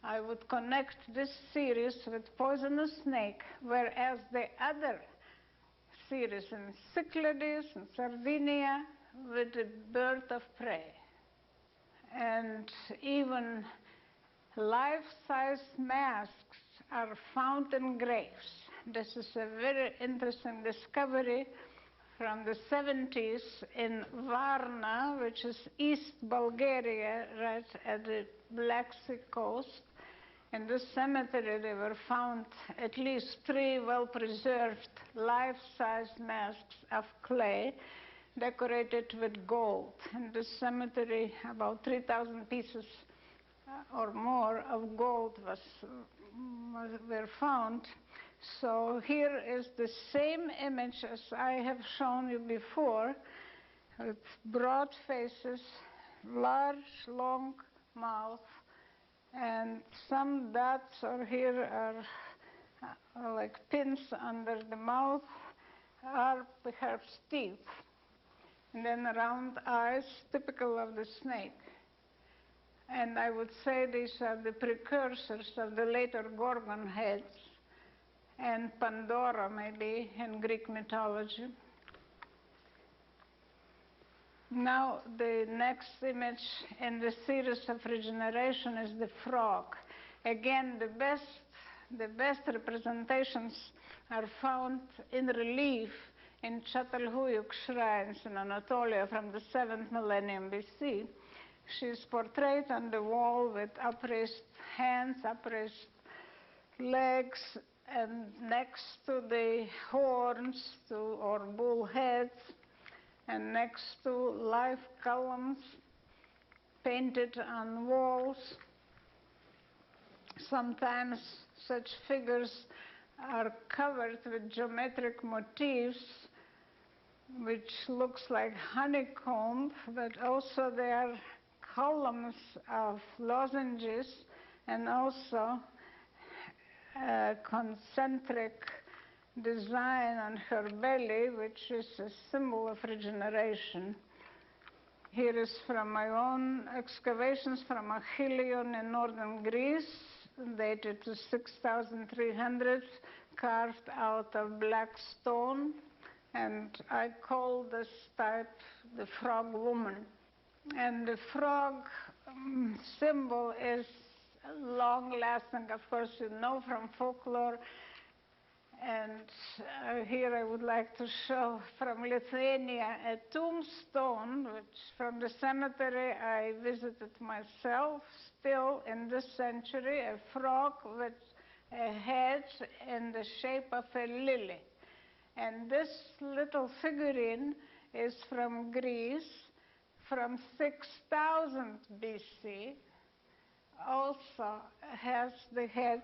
I would connect this series with poisonous snake, whereas the other series in Cyclades and Sardinia with the bird of prey. And even life-size masks are found in graves. This is a very interesting discovery from the 70s in Varna, which is East Bulgaria, right at the Black Sea coast. In this cemetery, there were found at least 3 well-preserved life-size masks of clay decorated with gold. In this cemetery, about 3,000 pieces or more of gold were found. So here is the same image as I have shown you before, with broad faces, large, long mouth, and some dots or here are like pins under the mouth, are perhaps teeth. And then round eyes, typical of the snake. And I would say these are the precursors of the later Gorgon heads and Pandora, maybe, in Greek mythology. Now, the next image in the series of regeneration is the frog. Again, the best representations are found in relief in Çatalhöyük shrines in Anatolia from the 7th millennium BC. She is portrayed on the wall with upraised hands, upraised legs, and next to the horns or bull heads, and next to live columns painted on walls. Sometimes such figures are covered with geometric motifs, which looks like honeycomb, but also there are columns of lozenges and also a concentric design on her belly, which is a symbol of regeneration. Here is from my own excavations from Achilleion in northern Greece, dated to 6,300, carved out of black stone, and I call this type the frog woman. And the frog symbol is long-lasting, of course, you know from folklore. And here I would like to show from Lithuania a tombstone, which from the cemetery I visited myself, still in this century, a frog with a head in the shape of a lily. And this little figurine is from Greece, from 6000 BC, also has the head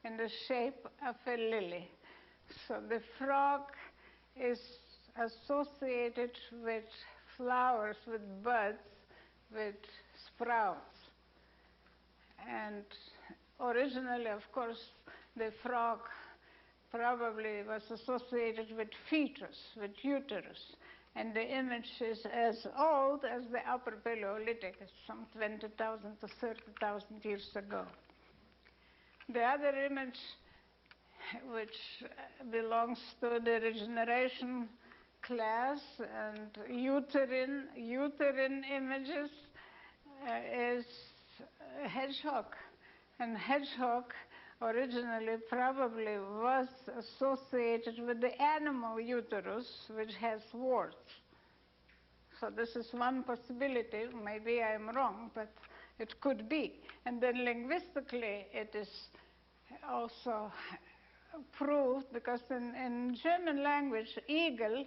in the shape of a lily. So the frog is associated with flowers, with buds, with sprouts. And originally, of course, the frog probably was associated with fetus, with uterus. And the image is as old as the Upper Paleolithic, some 20,000 to 30,000 years ago. The other image, which belongs to the regeneration class and uterine images, is a hedgehog. And hedgehog originally probably was associated with the animal uterus, which has warts. So this is one possibility. Maybe I'm wrong, but it could be. And then linguistically, it is also proved, because in German language, eagle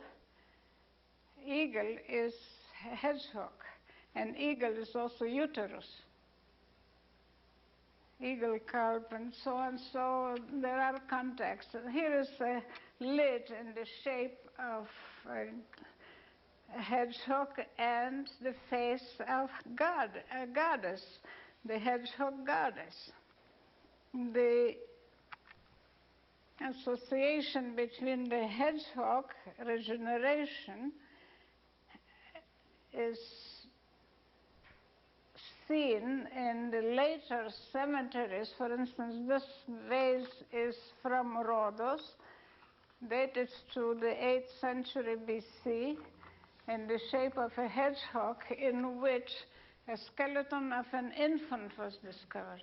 is hedgehog, and eagle is also uterus. Eagle, carp, and so on. So there are contexts. And here is a lid in the shape of a hedgehog and the face of God, a goddess, the hedgehog goddess. The association between the hedgehog regeneration is seen in the later cemeteries. For instance, this vase is from Rhodos, dated to the 8th century BC, in the shape of a hedgehog, in which a skeleton of an infant was discovered.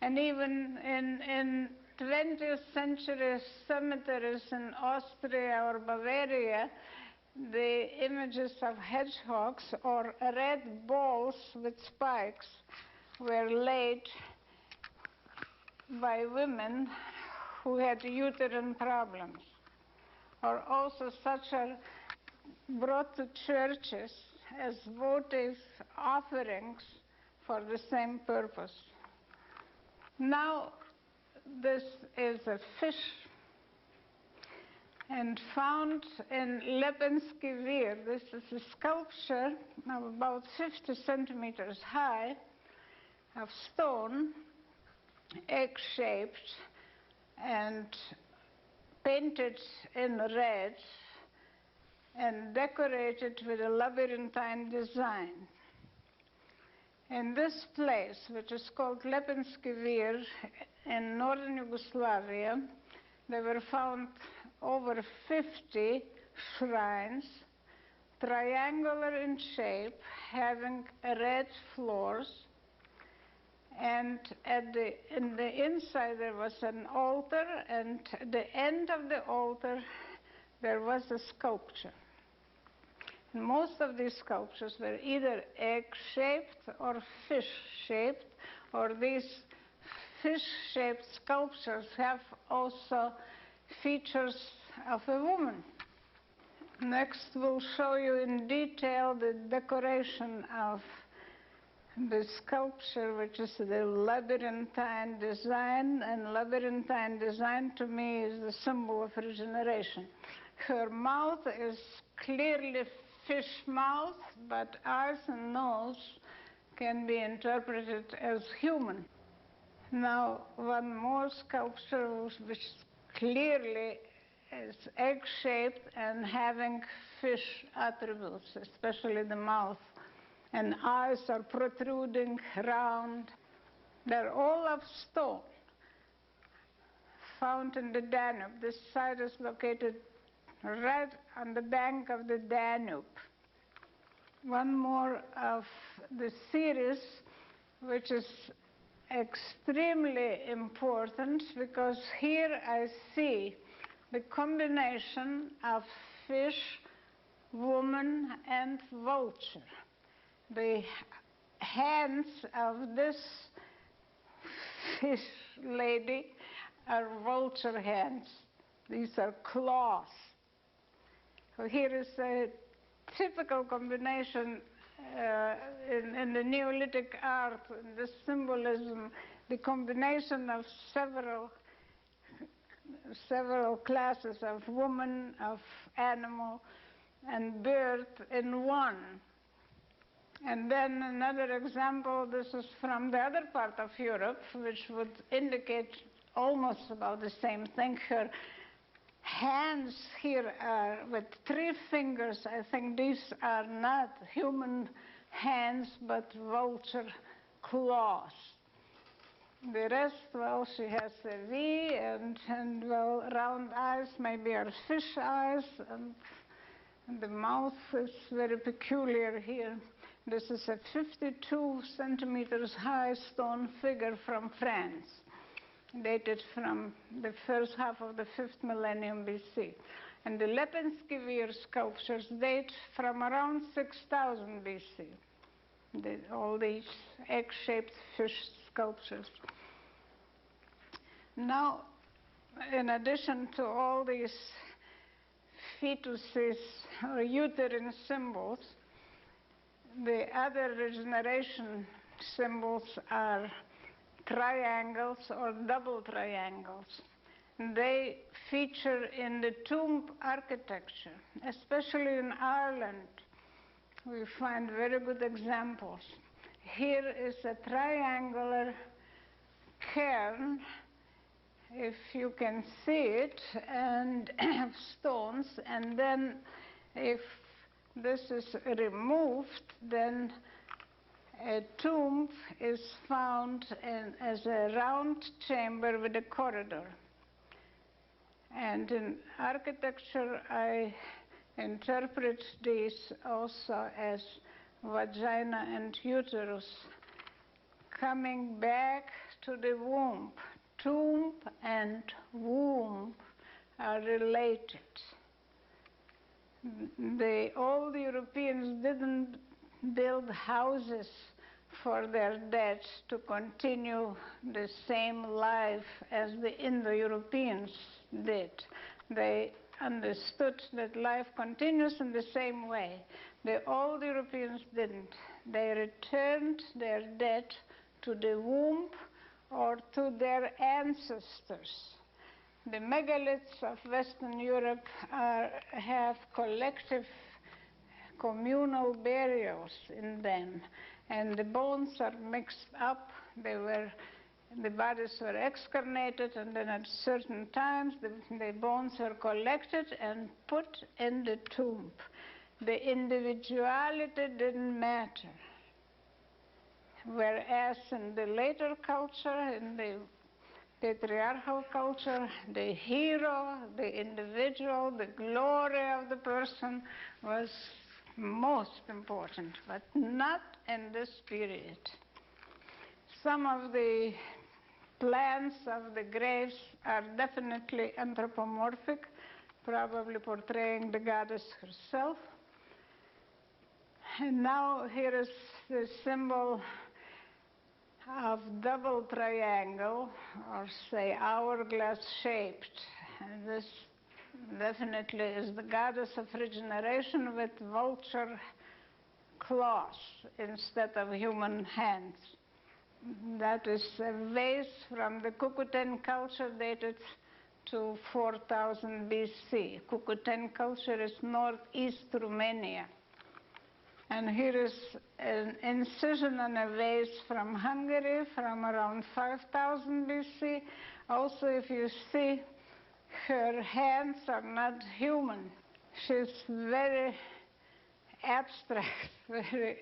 And even in 20th century cemeteries in Austria or Bavaria, the images of hedgehogs or red balls with spikes were laid by women who had uterine problems. Or also such are brought to churches as votive offerings for the same purpose. Now, this is a fish, and found in Lepenski Vir. This is a sculpture of about 50 centimeters high, of stone, egg-shaped, and painted in red, and decorated with a labyrinthine design. In this place, which is called Lepenski Vir in northern Yugoslavia, there were found over 50 shrines, triangular in shape, having red floors, and in the inside there was an altar, and at the end of the altar there was a sculpture. And most of these sculptures were either egg-shaped or fish-shaped, or these fish-shaped sculptures have also features of a woman. Next, we'll show you in detail the decoration of the sculpture, which is the labyrinthine design, and labyrinthine design to me is the symbol of regeneration. Her mouth is clearly fish mouth, but eyes and nose can be interpreted as human. Now, one more sculpture which clearly is egg-shaped and having fish attributes, especially the mouth, and eyes are protruding, round. They're all of stone, found in the Danube. This site is located right on the bank of the Danube. One more of the series, which is extremely important, because here I see the combination of fish, woman, and vulture. The hands of this fish lady are vulture hands. These are claws. So here is a typical combination in the Neolithic art, in the symbolism, the combination of several classes of woman, of animal, and bird in one. And then another example, this is from the other part of Europe, which would indicate almost about the same thing. Her hands here are with 3 fingers. I think these are not human hands, but vulture claws. The rest, well, she has a V and well, round eyes, maybe are fish eyes, and the mouth is very peculiar here. This is a 52 centimeters high stone figure from France, dated from the first half of the 5th millennium BC. And the Lepenski sculptures date from around 6000 BC. All these egg-shaped fish sculptures. Now, in addition to all these fetuses or uterine symbols, the other regeneration symbols are triangles or double triangles. They feature in the tomb architecture, especially in Ireland. We find very good examples. Here is a triangular cairn, if you can see it, and stones, and then if this is removed, then a tomb is found as a round chamber with a corridor. And in architecture, I interpret these also as vagina and uterus coming back to the womb. Tomb and womb are related. The old Europeans didn't build houses for their dead to continue the same life as the Indo-Europeans did. They understood that life continues in the same way. The old Europeans didn't. They returned their dead to the womb or to their ancestors. The megaliths of Western Europe have collective communal burials in them, and the bones are mixed up. The bodies were excavated, and then at certain times the bones are collected and put in the tomb. The individuality didn't matter. Whereas in the later culture, in the patriarchal culture, the hero, the individual, the glory of the person was most important, but not in this period. Some of the plans of the graves are definitely anthropomorphic, probably portraying the goddess herself. And now here is the symbol of double triangle, or say hourglass shaped. And this definitely is the goddess of regeneration with vulture claws instead of human hands. That is a vase from the Kukuten culture dated to 4000 BC. Kukuten culture is northeast Romania. And here is an incision on a vase from Hungary from around 5000 BC. Also, if you see, her hands are not human. She's very abstract, very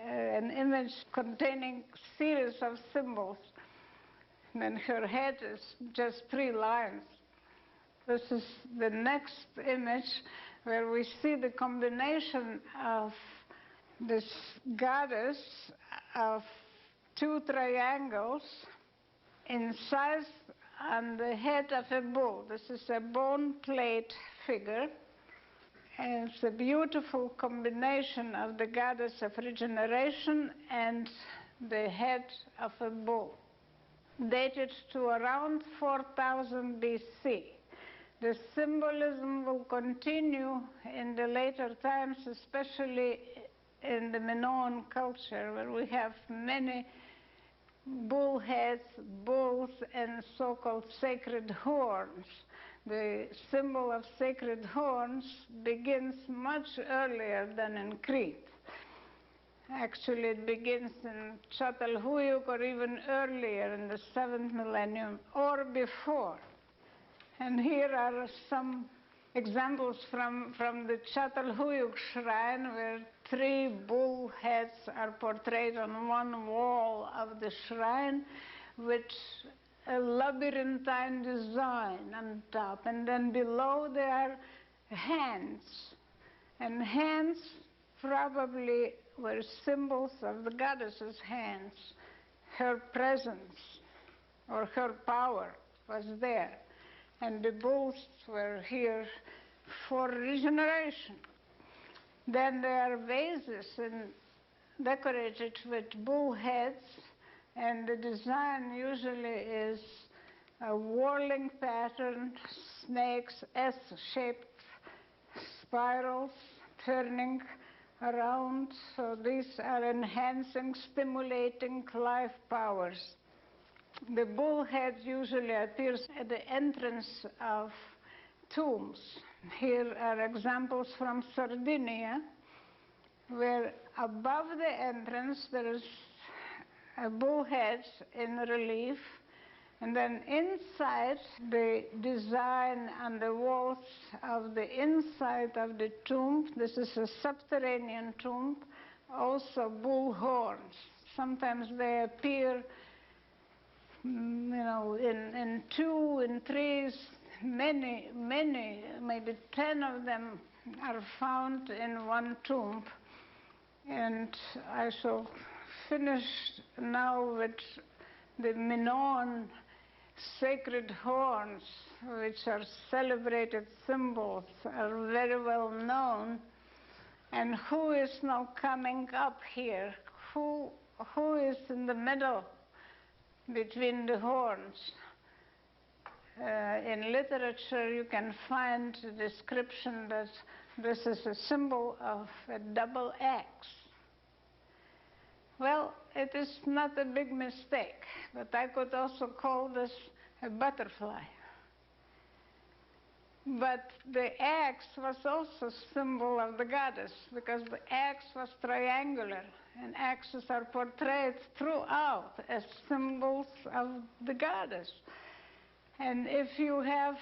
an image containing series of symbols. And her head is just 3 lines. This is the next image where we see the combination of this goddess of 2 triangles incised on the head of a bull. This is a bone plate figure. And it's a beautiful combination of the goddess of regeneration and the head of a bull, dated to around 4000 BC. The symbolism will continue in the later times, especially in the Minoan culture, where we have many bull heads, bulls, and so-called sacred horns. The symbol of sacred horns begins much earlier than in Crete. Actually, it begins in Çatalhöyük or even earlier in the 7th millennium or before. And here are some examples from the Çatalhöyük shrine, where 3 bull heads are portrayed on one wall of the shrine with a labyrinthine design on top. And then below there are hands. And hands probably were symbols of the goddess's hands. Her presence or her power was there. And the bulls were here for regeneration. Then there are vases decorated with bull heads, and the design usually is a whirling pattern, snakes, S-shaped spirals turning around. So these are enhancing, stimulating life powers. The bull head usually appears at the entrance of tombs. Here are examples from Sardinia, where above the entrance there is a bull head in relief, and then inside the design on the walls of the inside of the tomb, this is a subterranean tomb, also bull horns. Sometimes they appear in 2, in 3s, many, maybe 10 of them are found in one tomb. And I shall finish now with the Minoan sacred horns, which are celebrated symbols, are very well known. And who is now coming up here? Who is in the middle between the horns? In literature, you can find a description that this is a symbol of a double X. Well, it is not a big mistake, but I could also call this a butterfly. But the X was also a symbol of the goddess, because the X was triangular, and X's are portrayed throughout as symbols of the goddess. And if you have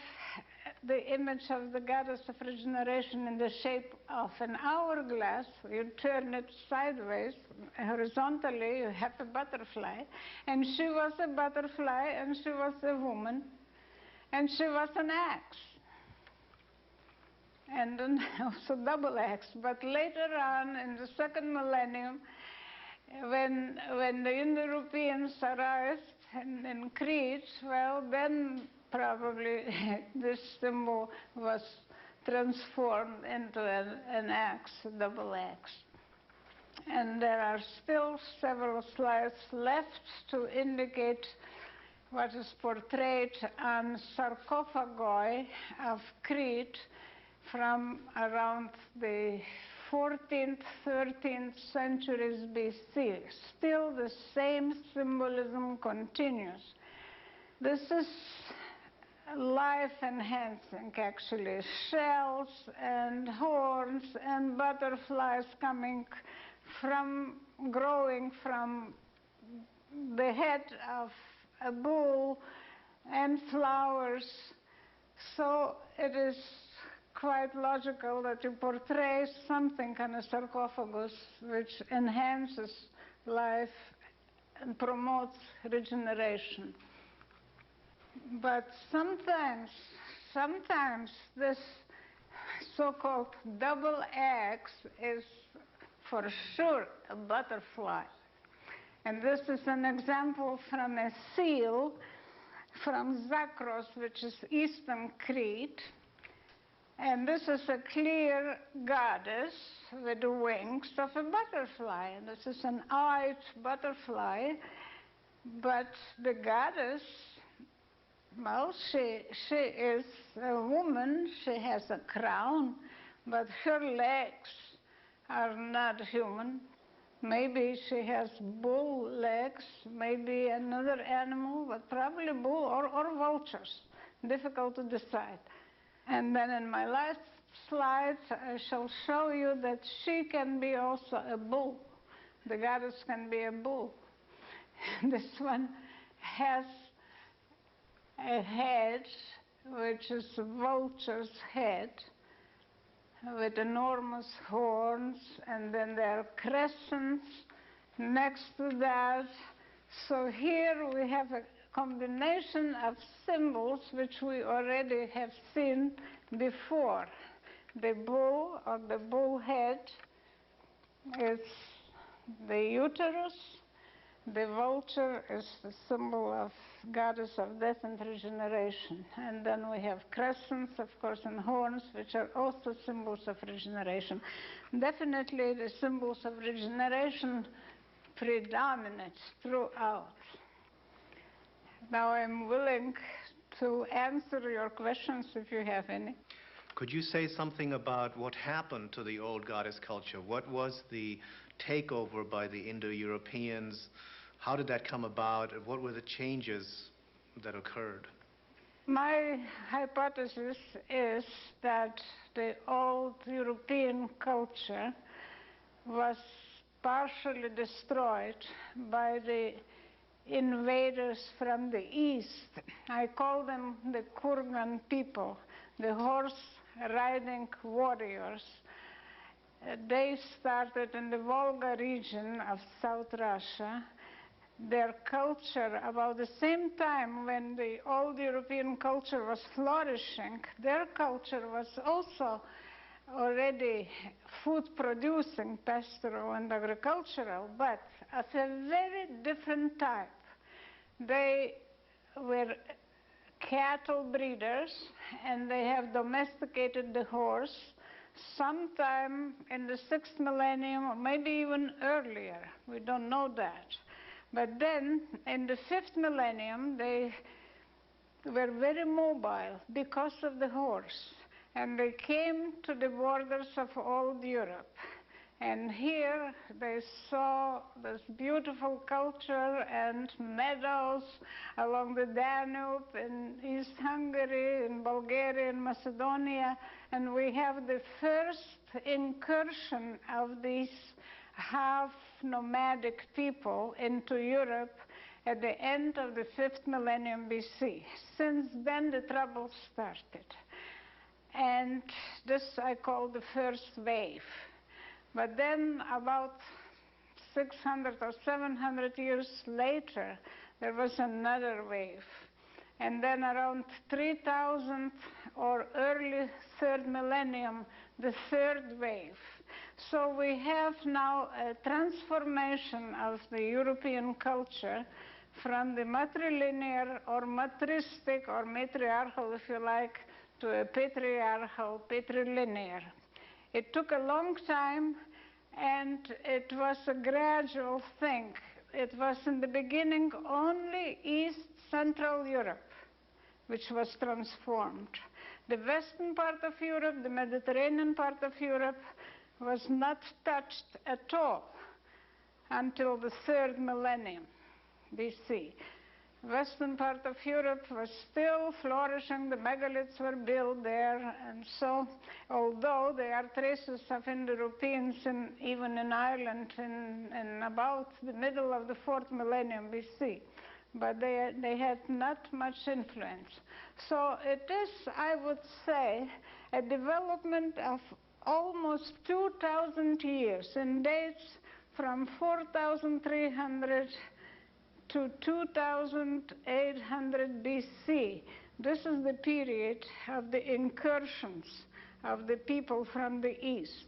the image of the goddess of regeneration in the shape of an hourglass, you turn it sideways, horizontally, you have a butterfly. And she was a butterfly, and she was a woman, and she was an axe. And then also double axe. But later on, in the 2nd millennium, when the Indo-Europeans arrived in Crete, well, then probably this symbol was transformed into an axe, a double axe. And there are still several slides left to indicate what is portrayed on sarcophagi of Crete from around the 14th, 13th centuries BC. Still the same symbolism continues. This is life-enhancing, actually. Shells and horns and butterflies growing from the head of a bull, and flowers. So it is quite logical that you portray something on a sarcophagus which enhances life and promotes regeneration. But sometimes this so-called double X is for sure a butterfly. And this is an example from a seal from Zakros, which is eastern Crete. And this is a clear goddess with the wings of a butterfly. And this is an eyed butterfly. But the goddess, well, she is a woman. She has a crown, but her legs are not human. Maybe she has bull legs, maybe another animal, but probably bull or vultures. Difficult to decide. And then in my last slide, I shall show you that she can be also a bull. The goddess can be a bull. This one has a head, which is a vulture's head, with enormous horns, and then there are crescents next to that. So here we have a combination of symbols which we already have seen before. The bull or the bull head is the uterus. The vulture is the symbol of goddess of death and regeneration. And then we have crescents, of course, and horns, which are also symbols of regeneration. Definitely the symbols of regeneration predominate throughout. Now I'm willing to answer your questions if you have any. Could you say something about what happened to the old goddess culture? What was the takeover by the Indo-Europeans? How did that come about? What were the changes that occurred? My hypothesis is that the old European culture was partially destroyed by the invaders from the east. I call them the Kurgan people, the horse-riding warriors. They started in the Volga region of South Russia. Their culture, about the same time when the old European culture was flourishing, their culture was also already food-producing, pastoral and agricultural, but of a very different type. They were cattle breeders, and they have domesticated the horse sometime in the 6th millennium, or maybe even earlier. We don't know that. But then, in the 5th millennium, they were very mobile because of the horse. And they came to the borders of old Europe. And here they saw this beautiful culture and meadows along the Danube in East Hungary, in Bulgaria, and Macedonia. And we have the first incursion of these half-nomadic people into Europe at the end of the 5th millennium BC. Since then, the trouble started. And this I call the first wave. But then about 600 or 700 years later, there was another wave. And then around 3000 or early 3rd millennium, the third wave. So we have now a transformation of the European culture from the matrilinear or matristic or matriarchal, if you like, to a patriarchal, patrilinear. It took a long time, and it was a gradual thing. It was in the beginning only East Central Europe which was transformed. The western part of Europe, the Mediterranean part of Europe, was not touched at all until the 3rd millennium BC. Western part of Europe was still flourishing. The megaliths were built there, and so, although there are traces of Indo-Europeans even in Ireland in about the middle of the 4th millennium BC. but they had not much influence. So it is, I would say, a development of almost 2,000 years and dates from 4,300 to 2,800 BC. This is the period of the incursions of the people from the east.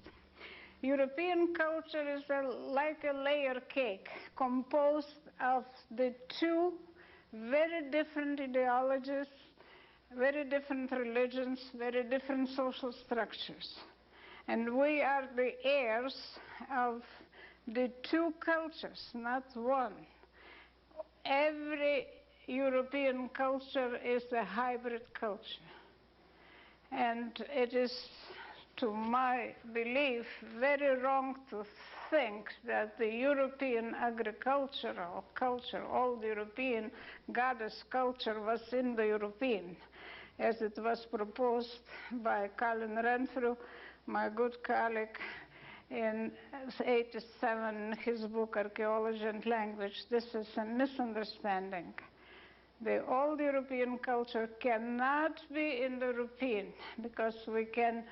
European culture is like a layer cake composed of the two very different ideologies, very different religions, very different social structures. And we are the heirs of the two cultures, not one. Every European culture is a hybrid culture. And it is, to my belief, very wrong to think that the European agricultural culture, old European goddess culture, was Indo-European, as it was proposed by Colin Renfrew, my good colleague, in 1987, his book, Archaeology and Language. This is a misunderstanding. The old European culture cannot be Indo-European because we can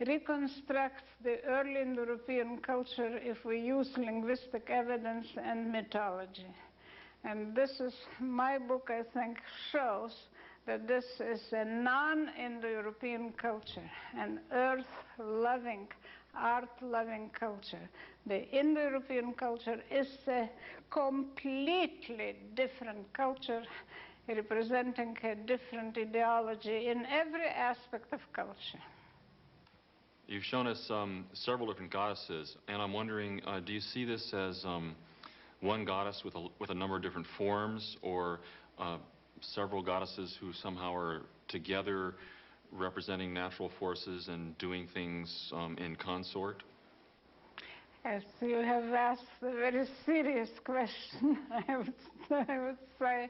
reconstruct the early Indo-European culture if we use linguistic evidence and mythology. And this is, my book, I think, shows that this is a non-Indo-European culture, an earth-loving, art-loving culture. The Indo-European culture is a completely different culture, representing a different ideology in every aspect of culture. You've shown us several different goddesses, and I'm wondering, do you see this as one goddess with a number of different forms, or several goddesses who somehow are together representing natural forces and doing things in consort? Yes, you have asked a very serious question, I would say,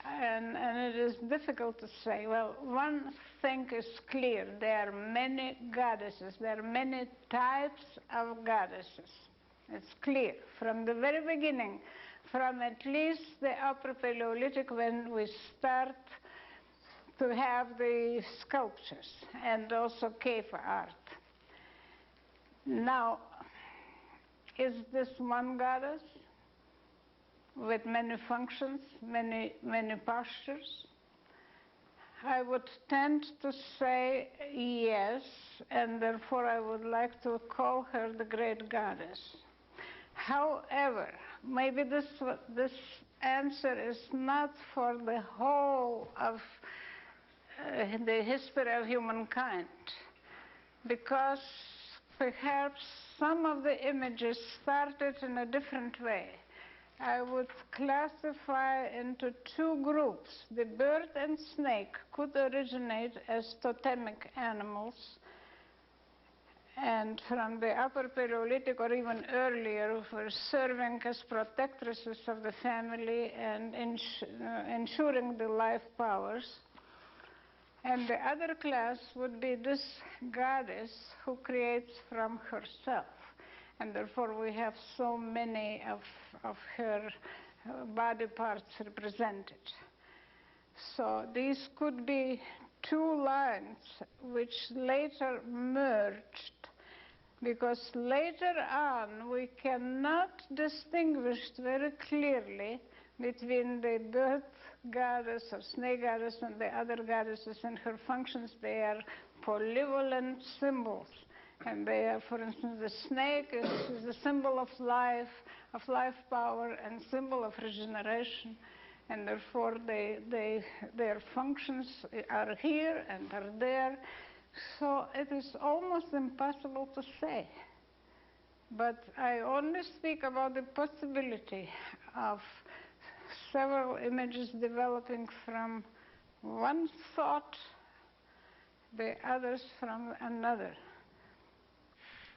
and it is difficult to say. Well, one thing is clear. There are many goddesses. There are many types of goddesses. It's clear from the very beginning, from at least the Upper Paleolithic, when we start to have the sculptures and also cave art. Now, is this one goddess with many functions, many postures? I would tend to say yes, and therefore I would like to call her the great goddess. However, maybe this answer is not for the whole of the history of humankind, because perhaps some of the images started in a different way. I would classify into two groups. The bird and snake could originate as totemic animals, and from the Upper Paleolithic or even earlier were serving as protectresses of the family and ensuring the life powers. And the other class would be this goddess who creates from herself. And therefore we have so many of her body parts represented. So these could be two lines which later merged, because later on we cannot distinguish very clearly between the bird goddess or snake goddess and the other goddesses and her functions. They are polyvalent symbols. And they are, for instance, the snake is a symbol of life power, and symbol of regeneration. And therefore their functions are here and are there. So it is almost impossible to say. But I only speak about the possibility of several images developing from one thought, the others from another.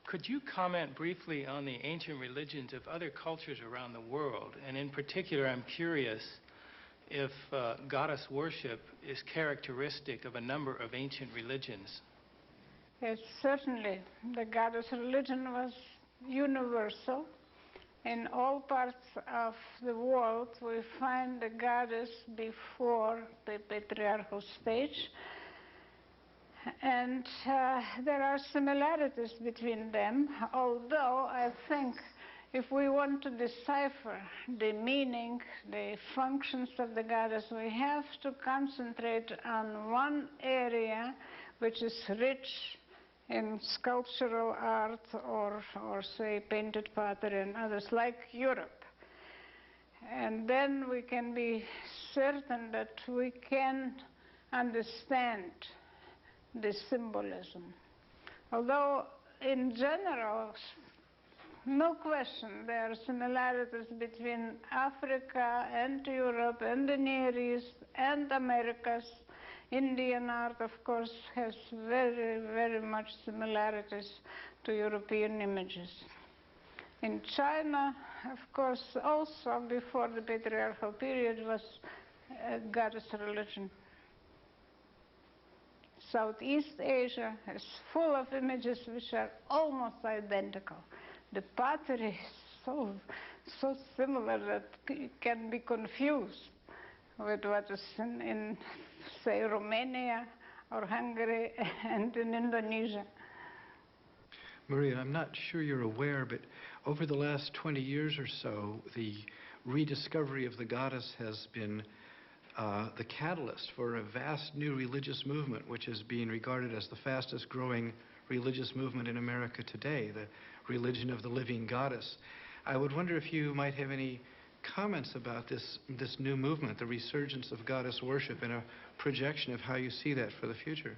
Could you comment briefly on the ancient religions of other cultures around the world? And in particular, I'm curious if goddess worship is characteristic of a number of ancient religions. Yes, certainly. The goddess religion was universal. In all parts of the world, we find the goddess before the patriarchal stage. And there are similarities between them, although I think if we want to decipher the meaning, the functions of the goddess, we have to concentrate on one area which is rich in sculptural art or say, painted pottery and others, like Europe. And then we can be certain that we can understand the symbolism. Although, in general, no question, there are similarities between Africa and Europe and the Near East and Americas. Indian art, of course, has very, very much similarities to European images. In China, of course, also before the patriarchal period, was a goddess religion. Southeast Asia is full of images which are almost identical. The pottery is so similar that it can be confused with what is in say, Romania or Hungary and in Indonesia. Marija, I'm not sure you're aware, but over the last 20 years or so, the rediscovery of the goddess has been the catalyst for a vast new religious movement, which is being regarded as the fastest growing religious movement in America today, the religion of the living goddess. I would wonder if you might have any comments about this new movement, the resurgence of goddess worship, and a projection of how you see that for the future.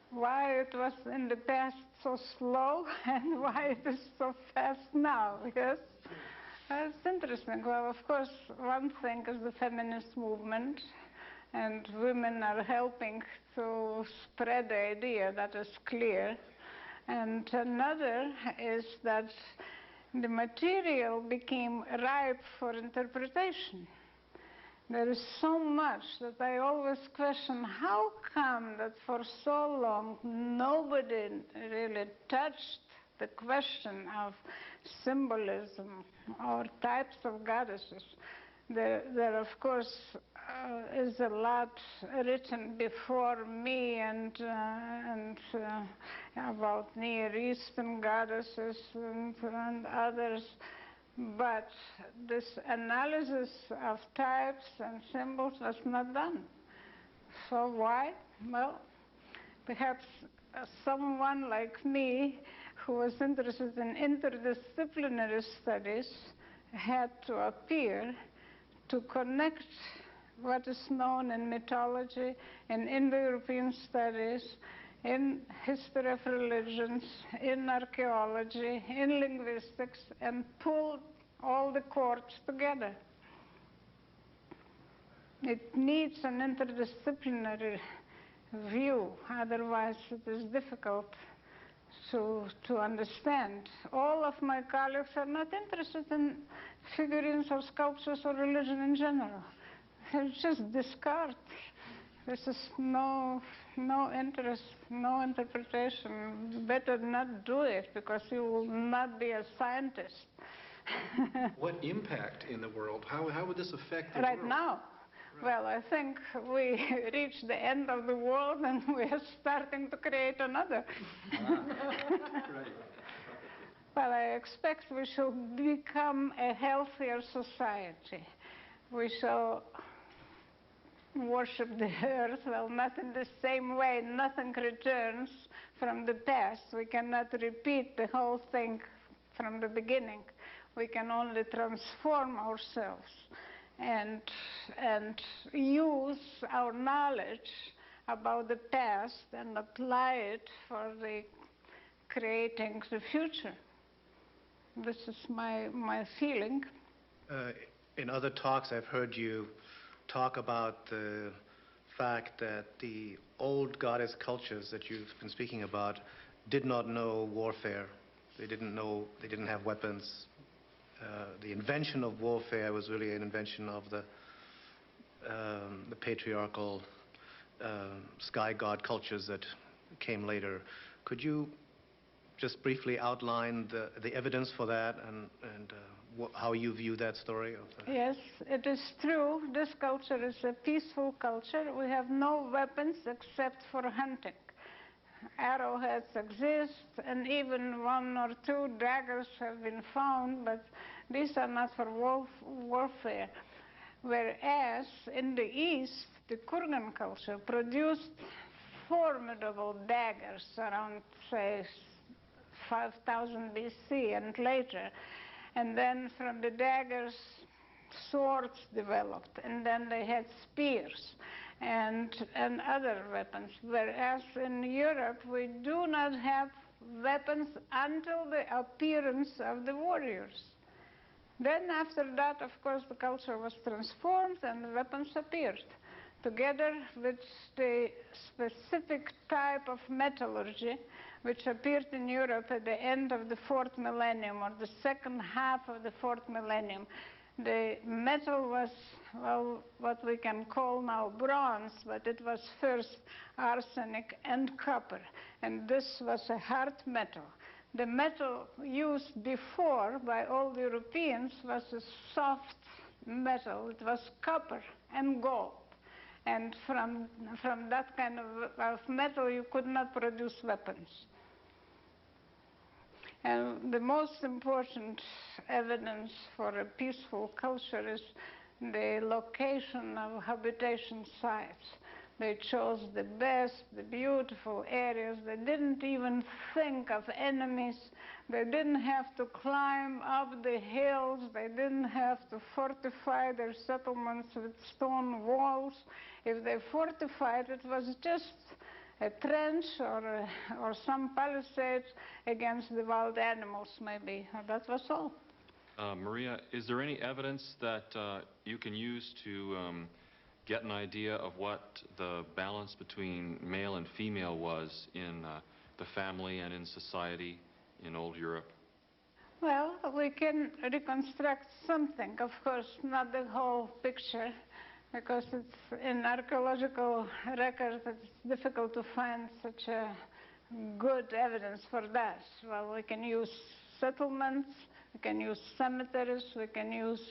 Why it was in the past so slow and why it is so fast now, yes? It's interesting. Well, of course, one thing is the feminist movement, and women are helping to spread the idea, that is clear. And another is that the material became ripe for interpretation. There is so much that I always question, how come that for so long nobody really touched the question of symbolism or types of goddesses? There of course, is a lot written before me and about Near Eastern goddesses and others, but this analysis of types and symbols was not done. So why? Well, perhaps someone like me who was interested in interdisciplinary studies had to appear to connect what is known in mythology, in Indo-European studies, in history of religions, in archaeology, in linguistics, and pull all the chords together. It needs an interdisciplinary view, otherwise it is difficult to understand. All of my colleagues are not interested in figurines or sculptures or religion in general. They just discard. This is no interest, no interpretation. Better not do it, because you will not be a scientist. What impact in the world? How would this affect the Right world? now? Well, I think we reached the end of the world and we are starting to create another. Right. Well, I expect we shall become a healthier society. We shall worship the earth, well, not in the same way. Nothing returns from the past. We cannot repeat the whole thing from the beginning. We can only transform ourselves and use our knowledge about the past and apply it for the creating the future. This is my feeling. In other talks, I've heard you talk about the fact that the old goddess cultures that you've been speaking about did not know warfare. They didn't have weapons. The invention of warfare was really an invention of the patriarchal sky god cultures that came later. Could you just briefly outline the evidence for that and how you view that story? Yes, it is true. This culture is a peaceful culture. We have no weapons except for hunting. Arrowheads exist, and even 1 or 2 daggers have been found, but these are not for warfare. Whereas in the East, the Kurgan culture produced formidable daggers around, say, 5000 BC and later. And then from the daggers, swords developed, and then they had spears and other weapons. Whereas in Europe, we do not have weapons until the appearance of the warriors. Then after that, of course, the culture was transformed and the weapons appeared, together with the specific type of metallurgy which appeared in Europe at the end of the 4th millennium, or the second half of the 4th millennium. The metal was, well, what we can call now bronze, but it was first arsenic and copper, and this was a hard metal. The metal used before by all the Europeans was a soft metal. It was copper and gold. And from that kind of metal, you could not produce weapons. And the most important evidence for a peaceful culture is the location of habitation sites. They chose the best, the beautiful areas. They didn't even think of enemies. They didn't have to climb up the hills. They didn't have to fortify their settlements with stone walls. If they fortified, it was just a trench or some palisade against the wild animals, maybe. That was all. Marija, is there any evidence that you can use to get an idea of what the balance between male and female was in the family and in society in old Europe? Well, we can reconstruct something, of course, not the whole picture, because it's in archaeological records it's difficult to find such a good evidence for that. Well, we can use settlements, we can use cemeteries, we can use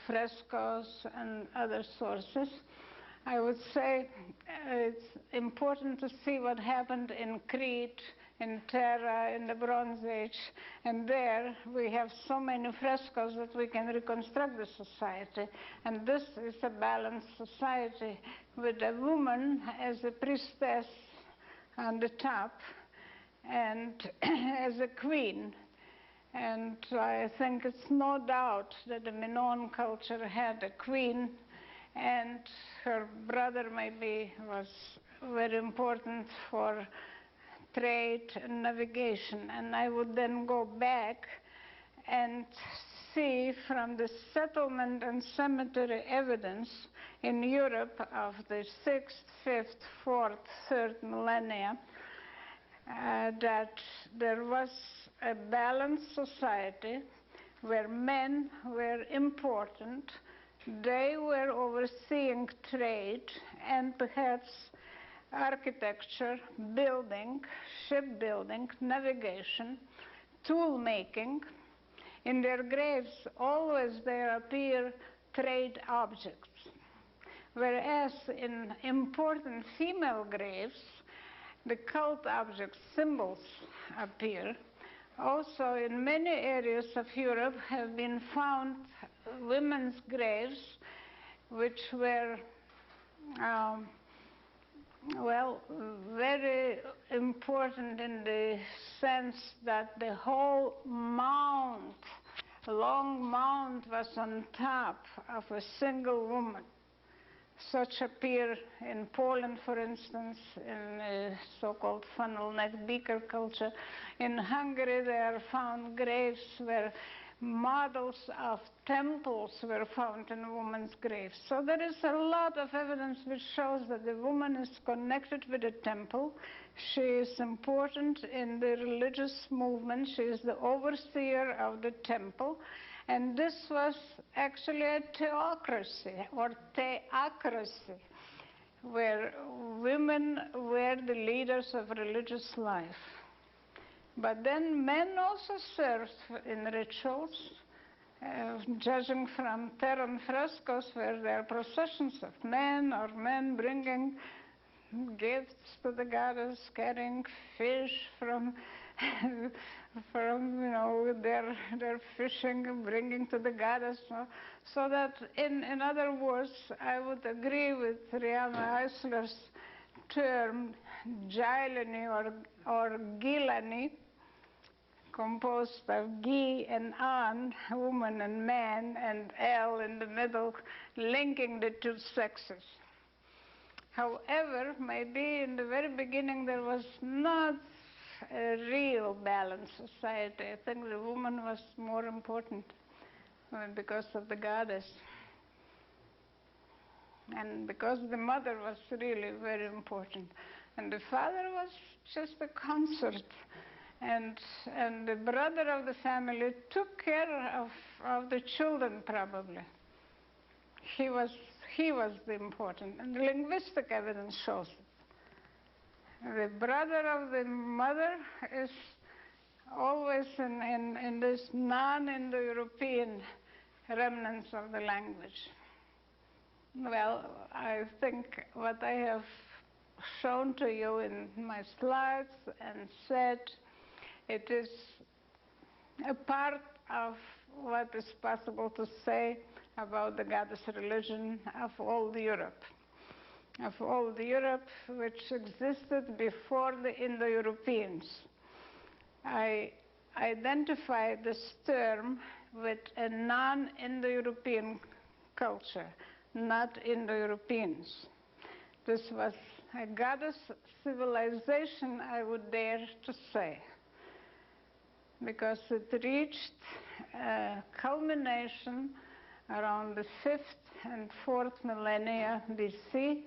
frescoes and other sources. I would say it's important to see what happened in Crete, in Terra, in the Bronze Age, and there we have so many frescoes that we can reconstruct the society. And this is a balanced society with a woman as a priestess on the top and as a queen. And I think it's no doubt that the Minoan culture had a queen, and her brother maybe was very important for trade and navigation. And I would then go back and see from the settlement and cemetery evidence in Europe of the 6th, 5th, 4th, 3rd millennia that there was a balanced society where men were important. They were overseeing trade and perhaps architecture, building, shipbuilding, navigation, tool making. In their graves, always there appear trade objects. Whereas in important female graves, the cult objects, symbols appear. Also, in many areas of Europe have been found women's graves which were, well, very important in the sense that the whole mound, long mound, was on top of a single woman. Such appear in Poland, for instance, in the so-called funnel neck beaker culture. In Hungary, there are found graves where models of temples were found in women's graves. So there is a lot of evidence which shows that the woman is connected with the temple. She is important in the religious movement. She is the overseer of the temple. And this was actually a theocracy, or theocracy, where women were the leaders of religious life. But then men also served in rituals, judging from Terran frescoes where there are processions of men, or men bringing gifts to the goddess, carrying fish from their fishing, bringing to the goddess. So that, in other words, I would agree with Rihanna Eisler's term, Gilani or Gilani, composed of Gi and An, woman and man, and El in the middle, linking the two sexes. However, maybe in the very beginning there was not a real balanced society. I think the woman was more important because of the goddess. And because the mother was really very important. And the father was just a consort. And the brother of the family took care of the children, probably. He was the important, and the linguistic evidence shows it. The brother of the mother is always in this non-Indo-European remnants of the language. Well, I think what I have shown to you in my slides and said, it is a part of what is possible to say about the goddess religion of old Europe. Of old Europe, which existed before the Indo-Europeans. I identify this term with a non-Indo-European culture, not Indo-Europeans. This was a goddess civilization, I would dare to say, because it reached a culmination around the 5th and 4th millennia BC,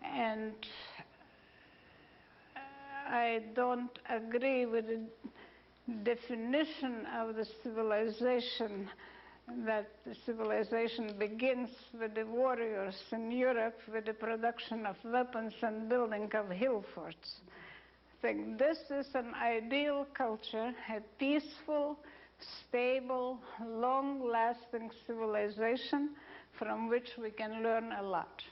and I don't agree with the definition of the civilization, that the civilization begins with the warriors in Europe with the production of weapons and building of hill forts. I think this is an ideal culture, a peaceful, stable, long-lasting civilization from which we can learn a lot.